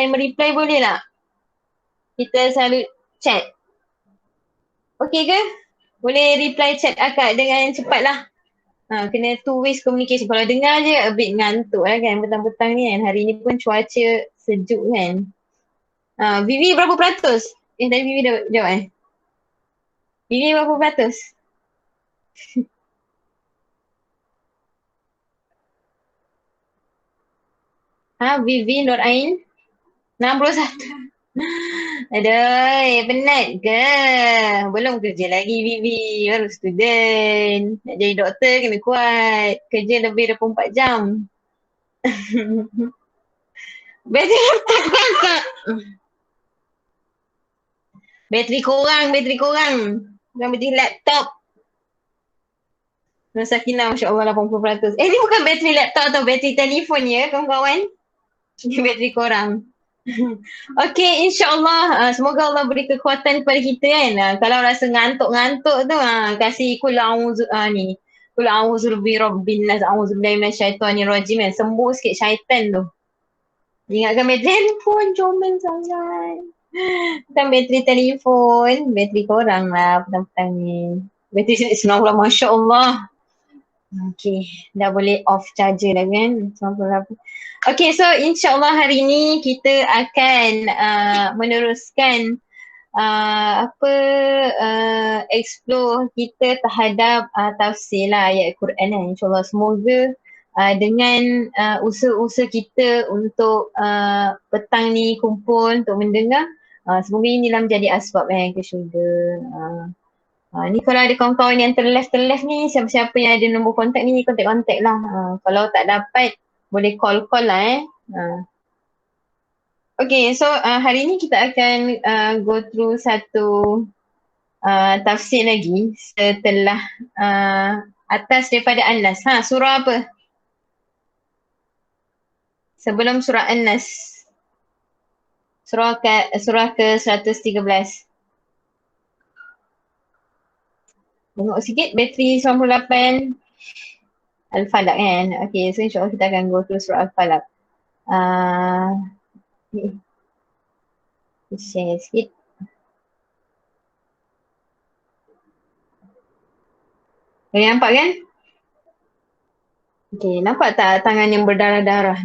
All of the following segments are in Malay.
mereply boleh tak? Kita selalu chat. Okey ke? Boleh reply chat akak dengan cepat lah. Kena two ways communication. Kalau dengar je a bit ngantuk lah kan petang-petang ni kan. Hari ni pun cuaca sejuk kan. Vivi berapa peratus? Tadi Vivi dah jawab Vivi berapa peratus? Vivi Nur Ain 61. Aduh, penat ke? Belum kerja lagi Vivi, baru student. Nak jadi doktor kena kuat. Kerja lebih 24 jam. Bateri laptop kakak. Bateri korang. Bukan bateri laptop. Sakinah Masya Allah 80%. Ni bukan bateri laptop atau bateri telefon ya kawan-kawan. Ini bateri korang. Okay, insyaAllah semoga Allah beri kekuatan kepada kita kan. Kalau rasa ngantuk-ngantuk tu kasih kul a'udzu birabbin nas, a'udzu billahi minasyaitonir rajim kan. Sembuh sikit syaitan tu. Ingatkan bateri telefon, comel sangat. Bukan bateri telefon, bateri korang lah petang-petang ni. Bateri 90, Masya Allah. Okay, dah boleh off charger dah kan. 98. Okay, so insyaAllah hari ni kita akan meneruskan explore kita terhadap tafsir lah ayat Quran kan. InsyaAllah semoga dengan usaha-usaha kita untuk petang ni kumpul untuk mendengar, semoga inilah menjadi asbab ke syurga. Ni kalau ada kawan-kawan yang terleft ni, siapa-siapa yang ada nombor kontak ni, kontak lah. Kalau tak dapat, boleh call lah Okay, so hari ni kita akan go through satu tafsir lagi setelah atas daripada An-Nas. Surah apa? Sebelum surah An-Nas. Surah ke 113. Tengok sikit bateri 98 Al-Falaq kan. Okay, so insyaAllah kita akan go through surah Al-Falaq. Share sikit. Boleh nampak kan? Okay, nampak tak tangan yang berdarah-darah?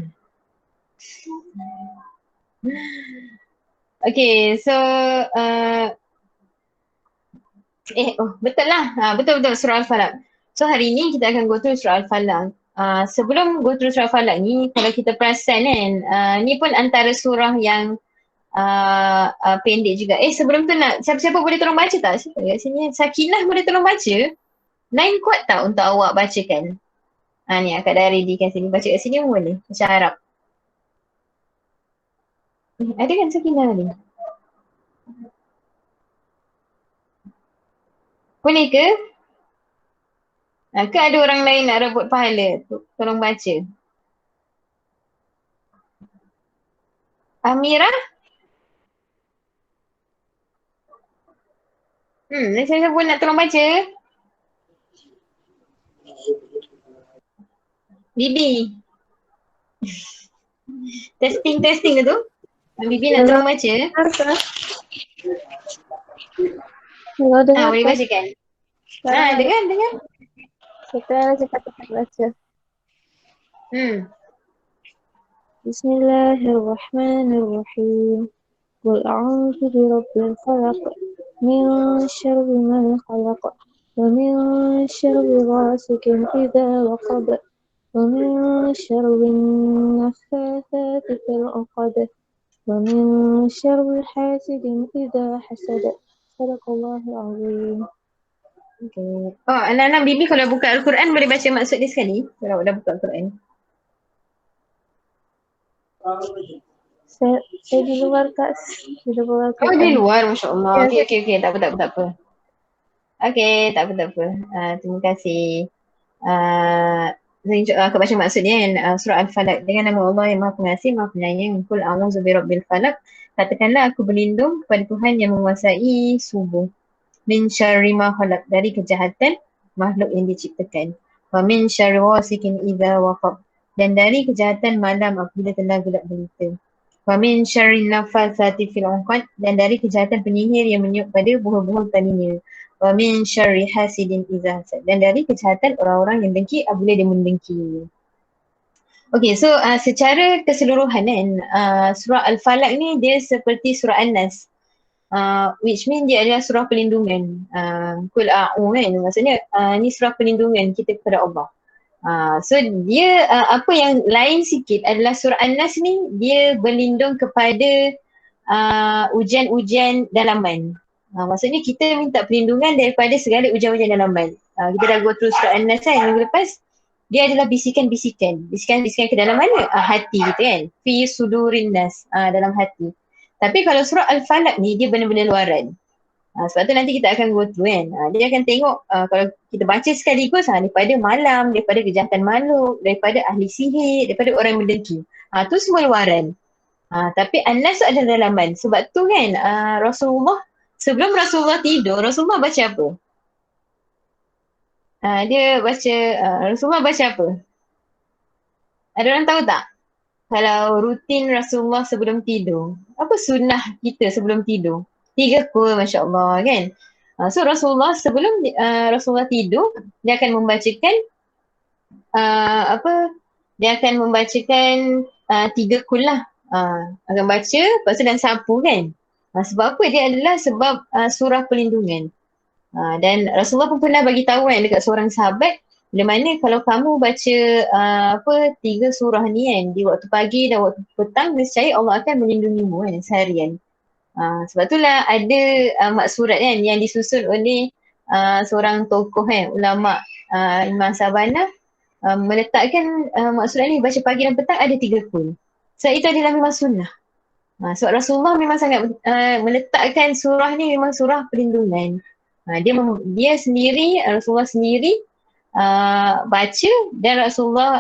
Okay, so betul lah. Betul surah Al-Falaq. So hari ni kita akan go through surah Al-Falaq. Sebelum go through surah Al-Falaq ni, kalau kita perasan kan, ni pun antara surah yang pendek juga. Sebelum tu siapa-siapa boleh tolong baca tak? Siapa kat sini? Sakinah boleh tolong baca? Line kuat tak untuk awak bacakan? Ni akak dah ready kat sini. Baca kat sini pun boleh. Macam Arab. Ada kan Sakinah ni? Boleh ke? Ke ada orang lain nak rebut pahala? Tolong baca. Amira? Siapa pun nak tolong baca? Bibi. Testing ke tu? Bibi nak tolong baca? Boleh bacakan? Dengar. Kita cepat baca. Bismillahirrahmanirrahim. Qul a'udzu birabbil falaq min syarri ma khalaq wa min syarri ghasikin idza waqab wa min syarri naffathati fil 'uqad wa min syarri hasidin idza hasad. Sadaqallahul azim. Okay. Anak-anak Bibi kalau buka Al-Quran boleh baca maksud dia sekali? Kalau dah buka Al-Quran. Saya di luar Kak. Di luar, Masya Allah. Okay. Tak apa. Okay, tak apa. Terima kasih. Aku baca maksud dia kan. Surah Al-Falaq. Dengan nama Allah yang Maha Pengasih, Maha Penyayang. Qul a'udzu birabbil falaq. Katakanlah aku berlindung kepada Tuhan yang menguasai subuh. Min syarri ma khalaq, dari kejahatan makhluk yang diciptakan. Wa min syarri wasikin idza waqab, dan dari kejahatan malam apabila telah gelap gulita. Wa min syarrin nafatsati fil 'uqad, dan dari kejahatan penyihir yang meniup pada buah-buah talinya. Wa min syarri hasidin idza hasad, dan dari kejahatan orang-orang yang dengki apabila dia mendengki. Okay, so secara keseluruhan kan, surah Al-Falaq ni dia seperti surah An-Nas. Which mean dia adalah surah perlindungan. Qul a'u kan, maksudnya ni surah perlindungan kita kepada Allah. So dia apa yang lain sikit adalah surah An-Nas ni dia berlindung kepada ujian-ujian dalaman. Maksudnya kita minta perlindungan daripada segala ujian-ujian dalaman. Kita dah go through surah An-Nas kan minggu lepas. Dia adalah bisikan-bisikan. Bisikan-bisikan ke dalam mana? Hati kita kan. Fi sudurin nas, dalam hati. Tapi kalau surah Al-Falaq ni dia benar-benar luaran. Sebab tu nanti kita akan go through kan. Dia akan tengok kalau kita baca sekaligus daripada malam, daripada kejahatan makhluk, daripada ahli sihir, daripada orang yang mendengki. Tu semua luaran. Tapi An-Nas adalah dalaman. Sebab tu kan Rasulullah, sebelum Rasulullah tidur, Rasulullah baca apa? Dia baca, Rasulullah baca apa? Ada orang tahu tak? Kalau rutin Rasulullah sebelum tidur, apa sunnah kita sebelum tidur? 3 kul, Masya Allah kan? So Rasulullah sebelum Rasulullah tidur, dia akan membacakan dia akan membacakan 3 kul lah. Akan baca, lepas tu dan sapu kan? Sebab apa? Dia adalah sebab surah perlindungan. Dan Rasulullah pun pernah bagi tahu kan dekat seorang sahabat, bila mana kalau kamu baca 3 surah ni kan di waktu pagi dan waktu petang, nescaya Allah akan melindungimu kan seharian. Sebab itulah ada maksurat kan yang disusun oleh seorang tokoh kan, ulama Imam Sabana, meletakkan maksurat ni baca pagi dan petang ada 3 kul. Sebab itu adalah memang sunnah. Sebab Rasulullah memang sangat meletakkan surah ni memang surah perlindungan. Dia sendiri, Rasulullah sendiri baca dan Rasulullah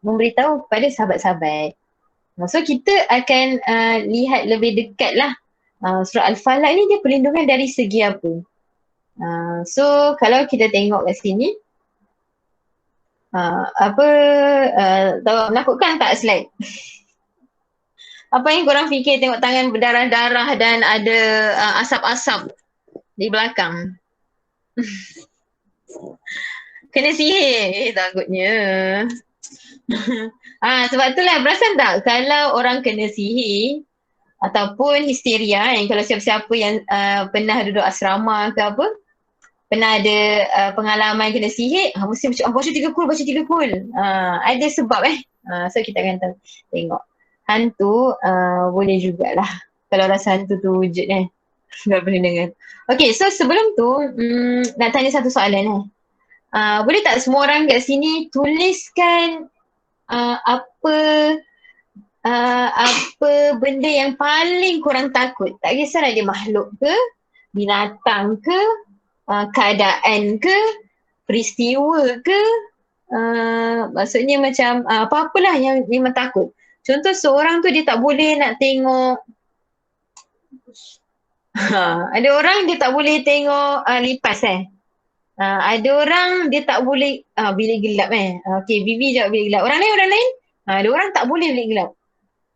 memberitahu kepada sahabat-sahabat. So kita akan lihat lebih dekat lah surah Al-Falaq ni dia perlindungan dari segi apa. So kalau kita tengok kat sini, tahu menakutkan tak slide? Apa yang korang fikir tengok tangan berdarah-darah dan ada asap-asap di belakang? Kena sihir takutnya. Sebab itulah perasan tak kalau orang kena sihir ataupun histeria kan, kalau siapa-siapa yang pernah duduk asrama ke apa, pernah ada pengalaman kena sihir, mesti macam baca 3 kul, baca 3 kul. Ada sebab so kita akan tengok. Hantu boleh jugalah kalau rasa hantu tu wujud kan. Tak boleh dengar. Okay, so sebelum tu nak tanya satu soalan boleh tak semua orang kat sini tuliskan apa benda yang paling korang takut? Tak kisahlah dia makhluk ke, binatang ke, keadaan ke, peristiwa ke, maksudnya macam apa-apalah yang memang takut. Contoh seorang tu dia tak boleh nak tengok ada orang dia tak boleh tengok lipas ada orang dia tak boleh bilik gelap Okay, Bibi jawab bilik gelap. Orang lain ada orang tak boleh bilik gelap.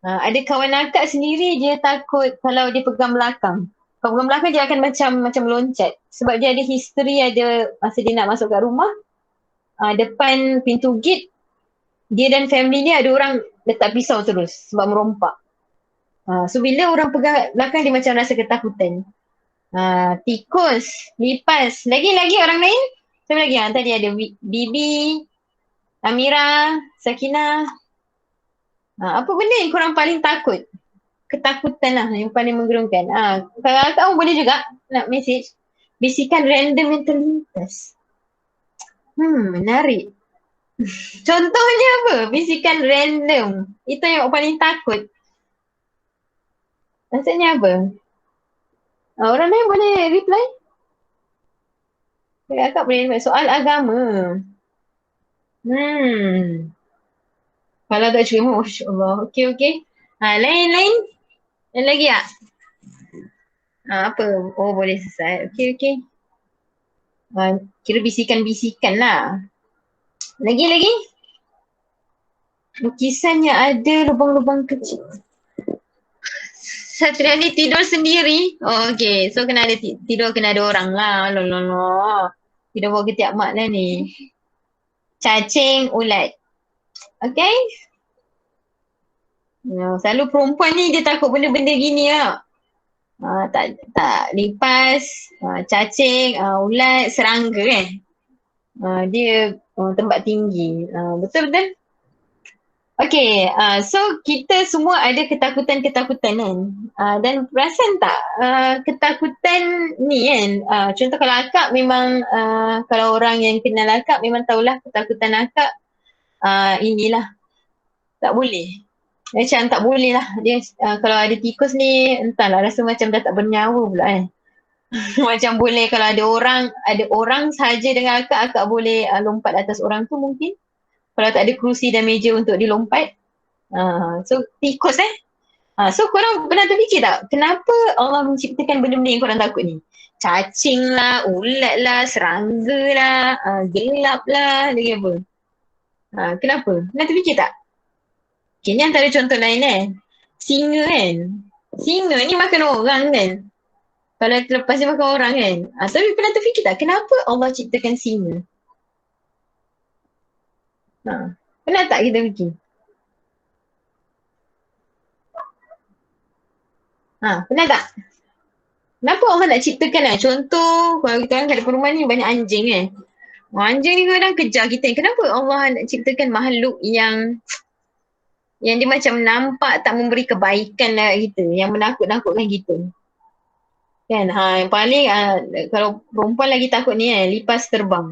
Ada kawan akak sendiri dia takut kalau dia pegang belakang. Kalau pegang belakang dia akan macam loncat. Sebab dia ada history, ada masa dia nak masuk kat rumah, depan pintu gate dia dan family dia ada orang letak pisau terus sebab merompak. So bila orang pegang belakang dia macam rasa ketakutan. Tikus, lipas, lagi orang lain? Siapa lagi? Tadi ada Bibi, Amira, Sakinah. Apa benda yang korang paling takut? Ketakutan lah yang paling menggerunkan. Kalau kamu boleh juga nak message. Bisikan random yang terlintas. Menarik. Contohnya apa? Bisikan random. Itu yang paling takut. Maksudnya apa? Orang lain boleh reply? Kakak boleh reply. Soal agama. Kalau tak cuma, Masya Allah. Okay. Lain? Lain lagi tak? Apa? Oh, boleh selesai. Okay. Kira bisikan-bisikan lah. Lagi? Lukisannya ada lubang-lubang kecil. Satria ni tidur sendiri. Oh, okay. So kena ada tidur kena ada orang lah. Lolo. Tidur bawah ketiak mak lah ni. Cacing ulat. Okay. Selalu perempuan ni dia takut benda-benda gini lah. Tak lipas, cacing, ulat, serangga kan. Dia tempat tinggi. Betul-betul? Okay, so kita semua ada ketakutan-ketakutan kan. Dan perasan tak ketakutan ni kan, contoh kalau akak memang, kalau orang yang kenal akak memang tahulah ketakutan akak inilah, tak boleh. Macam tak boleh lah. Dia kalau ada tikus ni entahlah rasa macam dah tak bernyawa pula kan. Macam boleh kalau ada orang sahaja dengan akak boleh lompat atas orang tu mungkin. Kalau tak ada kerusi dan meja untuk dilompat. So tikus so korang pernah terfikir tak kenapa Allah menciptakan benda-benda yang korang takut ni? Cacing lah, ulat lah, serangga lah, gelap lah, lagi apa? Kenapa? Pernah terfikir tak? Okay, ni antara contoh lain Singa kan. Singa ni makan orang kan. Kalau lepas dia makan orang kan. Tapi pernah terfikir tak kenapa Allah ciptakan singa? Pernah tak kita fikir? Pernah tak? Kenapa Allah nak ciptakan contoh kalau kita orang kat depan rumah ni banyak anjing kan. Anjing ni kadang kejar kita. Kenapa Allah nak ciptakan makhluk yang dia macam nampak tak memberi kebaikan lah kita, yang menakut-nakutkan kita. Kan, yang paling kalau perempuan lagi takut ni lipas terbang.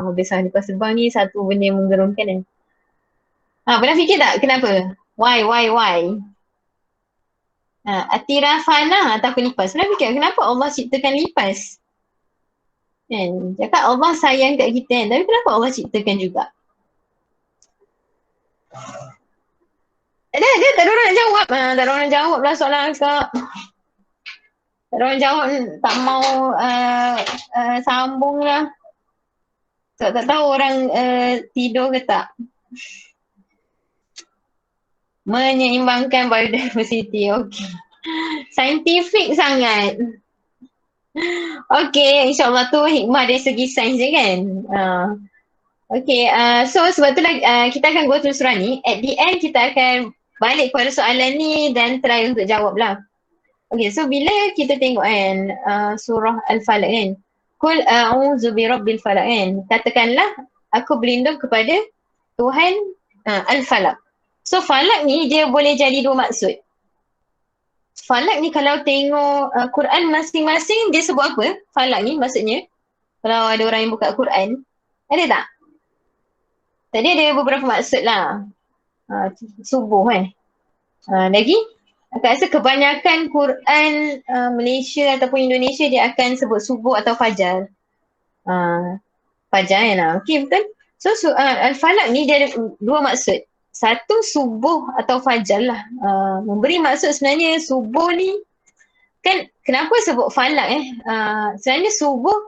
Habis lipas terbang ni satu benda yang menggerunkan pernah fikir tak kenapa? Why? Atirafana takut lipas. Pernah fikir kenapa Allah ciptakan lipas? Kan, cakap Allah sayang kat kita kan, tapi kenapa Allah ciptakan juga? Dia tak ada orang nak jawab. Tak ada orang nak jawab lah soalan akak. Tak ada orang jawab, tak mau sambung lah. Tak tahu orang tidur ke tak. Menyeimbangkan biodiversity. Okay. Saintifik sangat. Okay, insyaAllah tu hikmah dari segi sains je kan. Okay, so sebab tu kita akan go through surah ni. At the end kita akan balik kepada soalan ni dan try untuk jawab lah. Okay, so bila kita tengok kan surah Al-Falaq kan. Qul a'udzu birabbil falaq kan. Katakanlah aku berlindung kepada Tuhan Al-Falaq. So falak ni dia boleh jadi dua maksud. Falak ni kalau tengok Quran masing-masing dia sebut apa? Falak ni maksudnya. Kalau ada orang yang buka Quran, ada tak? Tadi ada beberapa maksud lah. Subuh lagi? Aku rasa kebanyakan Quran Malaysia ataupun Indonesia dia akan sebut subuh atau fajar. Fajar lah. Okay, betul? So Al-Falaq ni dia ada dua maksud. Satu subuh atau fajar lah. Memberi maksud sebenarnya subuh ni kan kenapa sebut falak sebenarnya subuh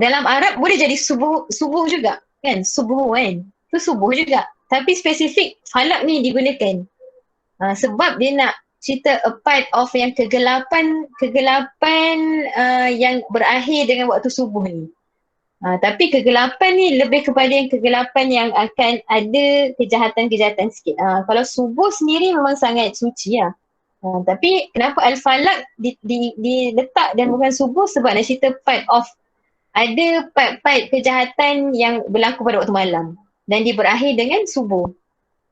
dalam Arab boleh jadi subuh juga kan, subuh kan. Tu subuh juga. Tapi spesifik falak ni digunakan. Sebab dia nak cerita a part of yang kegelapan yang berakhir dengan waktu subuh ni. Tapi kegelapan ni lebih kepada yang kegelapan yang akan ada kejahatan-kejahatan sikit. Kalau subuh sendiri memang sangat suci lah. Tapi kenapa Al-Falaq diletak dan bukan subuh sebab nak cerita ada part kejahatan yang berlaku pada waktu malam. Dan dia berakhir dengan subuh.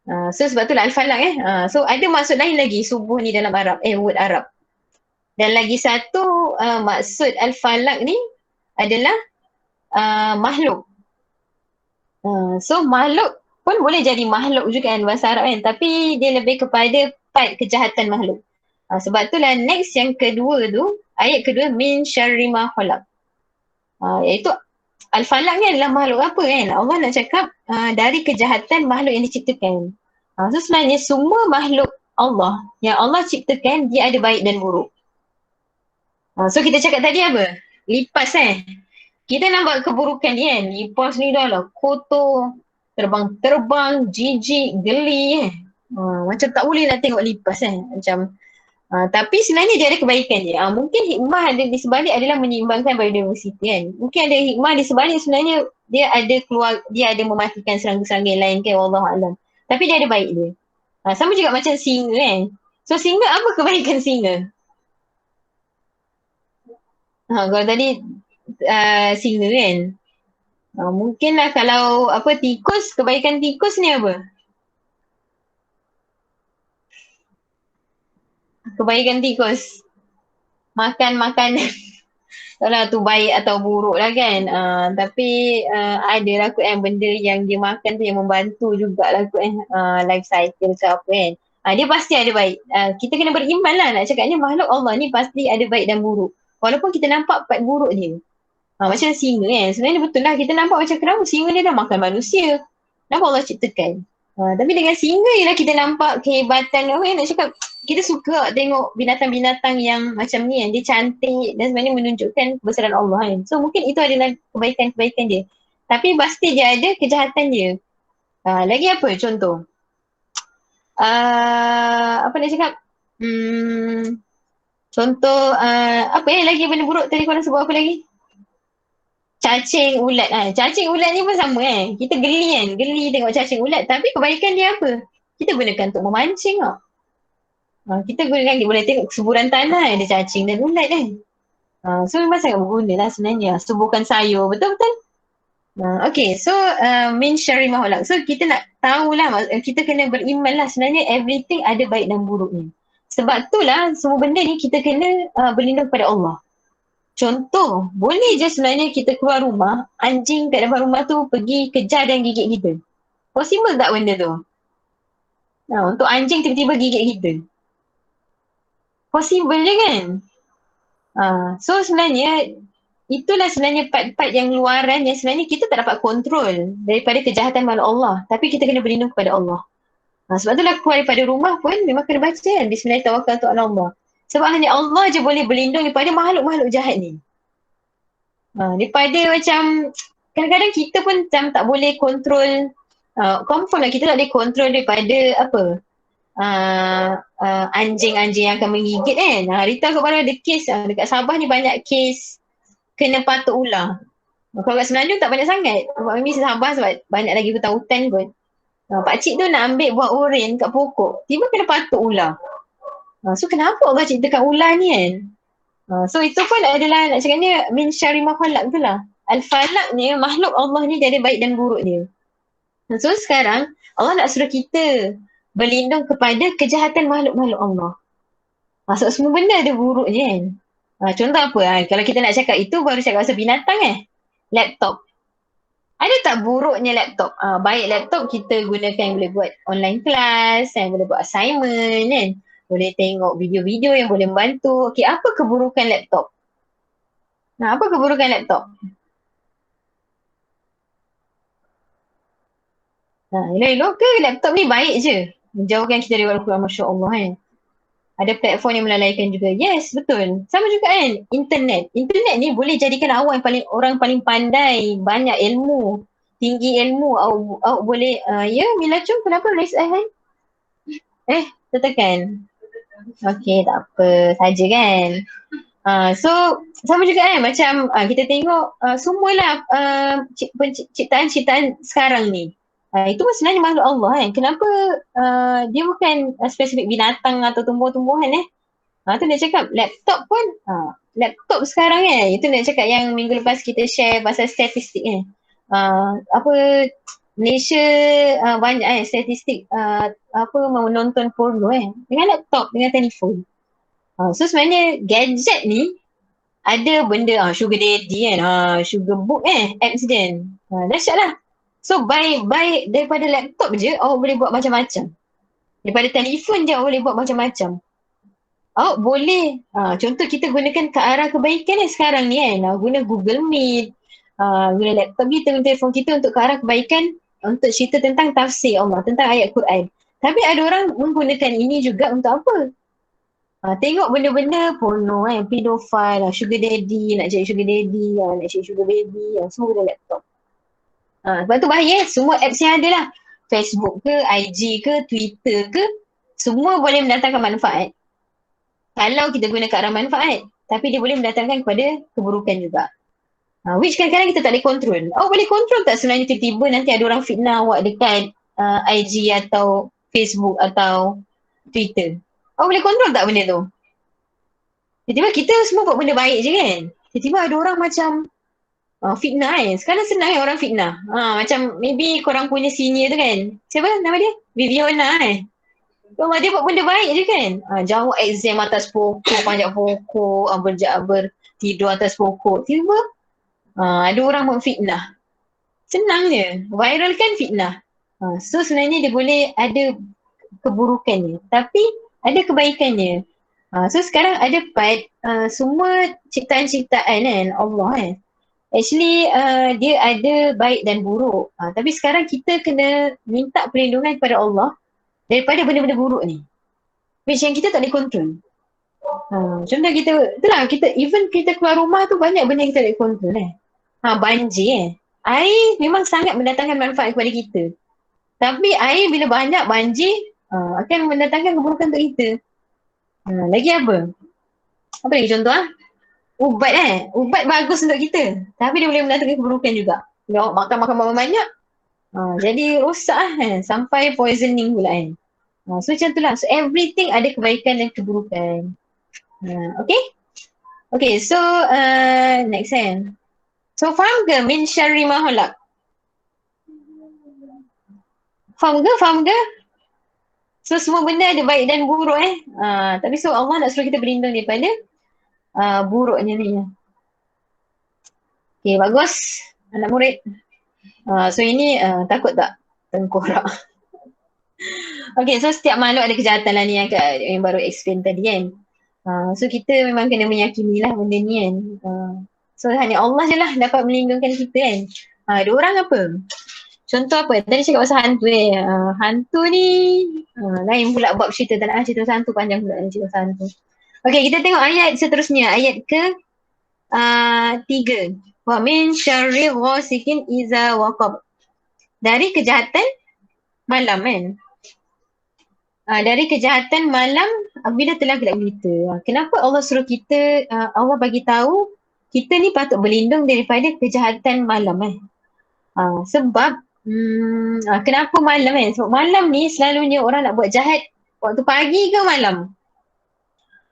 So sebab tu lah Al-Falaq So ada maksud lain lagi subuh ni dalam Arab, word Arab. Dan lagi satu maksud Al-Falaq ni adalah makhluk. So makhluk pun boleh jadi makhluk juga kan bahasa Arab kan. Tapi dia lebih kepada part kejahatan makhluk. Sebab tu lah next yang kedua tu, ayat kedua min syarri ma khalaq. Iaitu Al-Falaq ni adalah makhluk apa kan. Allah nak cakap dari kejahatan makhluk yang diciptakan. So sebenarnya semua makhluk Allah yang Allah ciptakan dia ada baik dan buruk. So kita cakap tadi apa? Lipas kita nampak keburukan ni kan. Lipas ni dah lah kotor, terbang-terbang, jijik, geli Macam tak boleh nak tengok lipas Macam Tapi sebenarnya dia ada kebaikan je. Mungkin hikmah ada di sebalik adalah menyeimbangkan biodiversiti kan. Mungkin ada hikmah di sebalik sebenarnya dia ada mematikan serangga-serangga yang lain kan, wallahualam. Tapi dia ada baik dia. Sama juga macam singa kan. So singa apa kebaikan singa? Kalau tadi singa kan. Mungkinlah kalau apa tikus, kebaikan tikus ni apa? Kebaikan tikus. Makan makanan. Tak lah tu baik atau buruk lah kan. Tapi ada lah kot kan benda yang dia makan tu yang membantu jugalah kot kan. Life cycle ke apa kan. Dia pasti ada baik. Kita kena beriman lah nak cakapnya makhluk Allah ni pasti ada baik dan buruk. Walaupun kita nampak part buruk dia. Macam singa kan. Sebenarnya betul lah kita nampak macam kenapa singa dia dah makan manusia. Kenapa Allah ciptakan? Tapi dengan singa je lah kita nampak kehebatan. Apa nak cakap, kita suka tengok binatang-binatang yang macam ni kan. Dia cantik dan sebenarnya menunjukkan kebesaran Allah kan. So mungkin itu adalah kebaikan-kebaikan dia. Tapi pasti dia ada kejahatan dia. Lagi apa contoh? Apa nak cakap? Contoh apa lagi benda buruk tadi korang sebut apa lagi? Cacing ulat. Cacing ulat ni pun sama kan. Kita geli kan. Geli tengok cacing ulat. Tapi kebaikan dia apa? Kita gunakan untuk memancing tau. Kita gunakan, boleh tengok kesuburan tanah ada cacing dan ulat kan. So memang sangat berguna lah sebenarnya. Suburkan sayur. Betul-betul? Okay. So min syarri ma khalaq. So kita nak tahulah. Kita kena beriman lah. Sebenarnya everything ada baik dan buruknya. Sebab tu lah semua benda ni kita kena berlindung kepada Allah. Contoh, boleh je sebenarnya kita keluar rumah, anjing kat depan rumah tu pergi kejar dan gigit kita. Possible tak benda tu? Untuk anjing tiba-tiba gigit kita. Possible je kan? So sebenarnya, itulah sebenarnya part-part yang luaran yang sebenarnya kita tak dapat kontrol daripada kejahatan makhluk Allah. Tapi kita kena berlindung kepada Allah. Sebab itulah keluar daripada rumah pun memang kena baca kan. Bismillahirrahmanirrahim Allah. Sebab hanya Allah je boleh berlindung daripada makhluk-makhluk jahat ni. Daripada macam kadang-kadang kita pun macam tak boleh kontrol, confirm lah kita tak boleh kontrol daripada apa anjing-anjing yang akan menggigit kan. Rita aku baru ada kes dekat Sabah ni banyak kes kena patuk ular. Kalau kat Semenanjung tak banyak sangat. Mimi Sabah sebab banyak lagi hutan-hutan pun. Pakcik tu nak ambil buah oren kat pokok, tiba kena patuk ular. So kenapa Allah ciptakan ular ni kan? So itu pun adalah nak cakapnya min syarri ma khalaq tu lah. Al-falaq ni makhluk Allah ni dia ada baik dan buruk dia. So sekarang Allah nak suruh kita berlindung kepada kejahatan makhluk-makhluk Allah. Sebab semua benda ada buruknya kan. Contoh apa? Kalau kita nak cakap itu baru cakap pasal binatang laptop. Ada tak buruknya laptop? Baik laptop kita gunakan boleh buat online class, boleh buat assignment kan. Boleh tengok video-video yang boleh membantu. Okay, apa keburukan laptop? Apa keburukan laptop? Elok-elok ke laptop ni baik je? Menjauhkan kita dari Al-Quran, Masya Allah kan. Ada platform yang melalaikan juga. Yes, betul. Sama juga kan, internet. Internet ni boleh jadikan awak yang orang paling pandai, banyak ilmu, tinggi ilmu. Awak boleh, Mila Chung, kenapa raise a hand? Tertekan. Okay, tak apa. Saja kan. So, sama juga kan, macam kita tengok semualah ciptaan-ciptaan sekarang ni. Itu pun sebenarnya makhluk Allah kan. Kenapa dia bukan spesifik binatang atau tumbuh-tumbuhan tu nak cakap laptop pun laptop sekarang kan. Itu nak cakap yang minggu lepas kita share pasal statistik kan. Malaysia banyak statistik menonton porno dengan laptop, dengan telefon. So sebenarnya gadget ni ada benda sugar daddy kan, sugar book apps dia. Dahsyat lah. So by daripada laptop je awak boleh buat macam-macam. Daripada telefon je awak boleh buat macam-macam. Awak boleh, contoh kita gunakan ke arah kebaikan sekarang ni kan. Guna Google Meet, guna laptop kita, guna telefon kita untuk ke arah kebaikan, untuk cerita tentang tafsir Allah, tentang ayat Quran. Tapi ada orang menggunakan ini juga untuk apa? Tengok benda-benda porno pedofile, sugar daddy, nak cari sugar daddy, nak cari sugar baby, semua guna laptop. Sebab tu bahaya, semua apps yang ada lah. Facebook ke, IG ke, Twitter ke, semua boleh mendatangkan manfaat. Kalau kita guna ke arah manfaat. Tapi dia boleh mendatangkan kepada keburukan juga. Which kadang-kadang kita tak boleh control. Boleh control tak sebenarnya tiba-tiba nanti ada orang fitnah awak dekat IG atau Facebook atau Twitter. Boleh control tak benda tu? Tiba-tiba kita semua buat benda baik je kan. Tiba-tiba ada orang macam fitnah kan. Sekarang senang kan orang fitnah. Macam maybe korang punya senior tu kan. Siapa nama dia? Viviana kan. Dia buat benda baik je kan. Jawab exam atas pokok, panjat pokok, bertidur atas pokok. Tiba ada orang buat fitnah. Senang je. Viral kan fitnah. So sebenarnya dia boleh ada keburukannya. Tapi ada kebaikannya. So sekarang ada part semua ciptaan-ciptaan kan Allah kan. Actually dia ada baik dan buruk. Tapi sekarang kita kena minta perlindungan kepada Allah daripada benda-benda buruk ni. Which yang kita tak boleh control. Contoh itulah even kita keluar rumah tu banyak benda yang kita tak boleh control banjir air memang sangat mendatangkan manfaat kepada kita. Tapi air bila banyak banjir akan mendatangkan keburukan untuk kita. Lagi apa? Apa lagi contoh ubat ubat bagus untuk kita. Tapi dia boleh mendatangkan keburukan juga. Bila awak makan banyak jadi rosak sampai poisoning pula kan. So macam tu lah. So everything ada kebaikan dan keburukan. Okay, so next kan. So faham ke min syarri ma khalaq? Faham ke? So semua benda ada baik dan buruk tapi so Allah nak suruh kita berlindung daripada buruknya ni. Okay, bagus. Anak murid. So ini takut tak? Tengkorak. Okay, so setiap makhluk ada kejahatan lah ni yang baru explain tadi kan. So kita memang kena meyakini lah benda ni kan. So hanya Allah je lah dapat melindungkan kita kan. Ada orang apa? Contoh apa? Tadi cakap pasal hantu hantu ni lain pula bab cerita. Tak nak cerita pasal hantu, panjang pula cerita pasal hantu. Okay, kita tengok ayat seterusnya. Ayat ke 3. Wa min syarri ghasikin iza waqab. Dari kejahatan malam kan. Dari kejahatan malam bila telah gelap gulita. Kenapa Allah suruh kita, Allah bagi tahu kita ni patut berlindung daripada kejahatan malam sebab kenapa malam sebab malam ni selalunya orang nak buat jahat waktu pagi ke malam.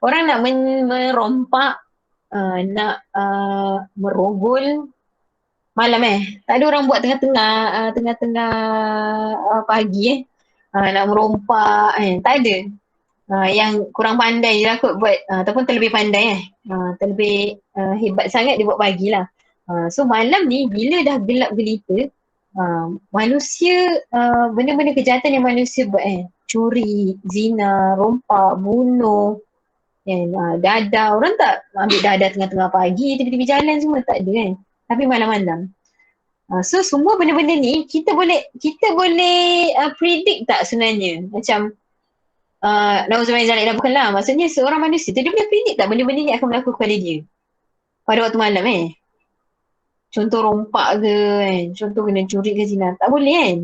Orang nak merompak, nak merogol malam tak ada orang buat tengah-tengah pagi nak merompak tak ada. Yang kurang pandai je lah kot buat ataupun terlebih pandai terlebih hebat sangat dia buat pagi lah. So malam ni bila dah gelap gelita manusia benda-benda kejahatan yang manusia buat curi, zina, rompak, bunuh dadah. Orang tak ambil dadah tengah-tengah pagi tiba-tiba jalan semua, tak ada kan. Tapi malam-malam so semua benda-benda ni kita boleh predict tak sebenarnya. Macam bukanlah, maksudnya seorang manusia dia boleh predict tak benda-benda ni akan berlaku kepada dia pada waktu malam contoh rompak ke kan, contoh kena curi ke zina, tak boleh kan.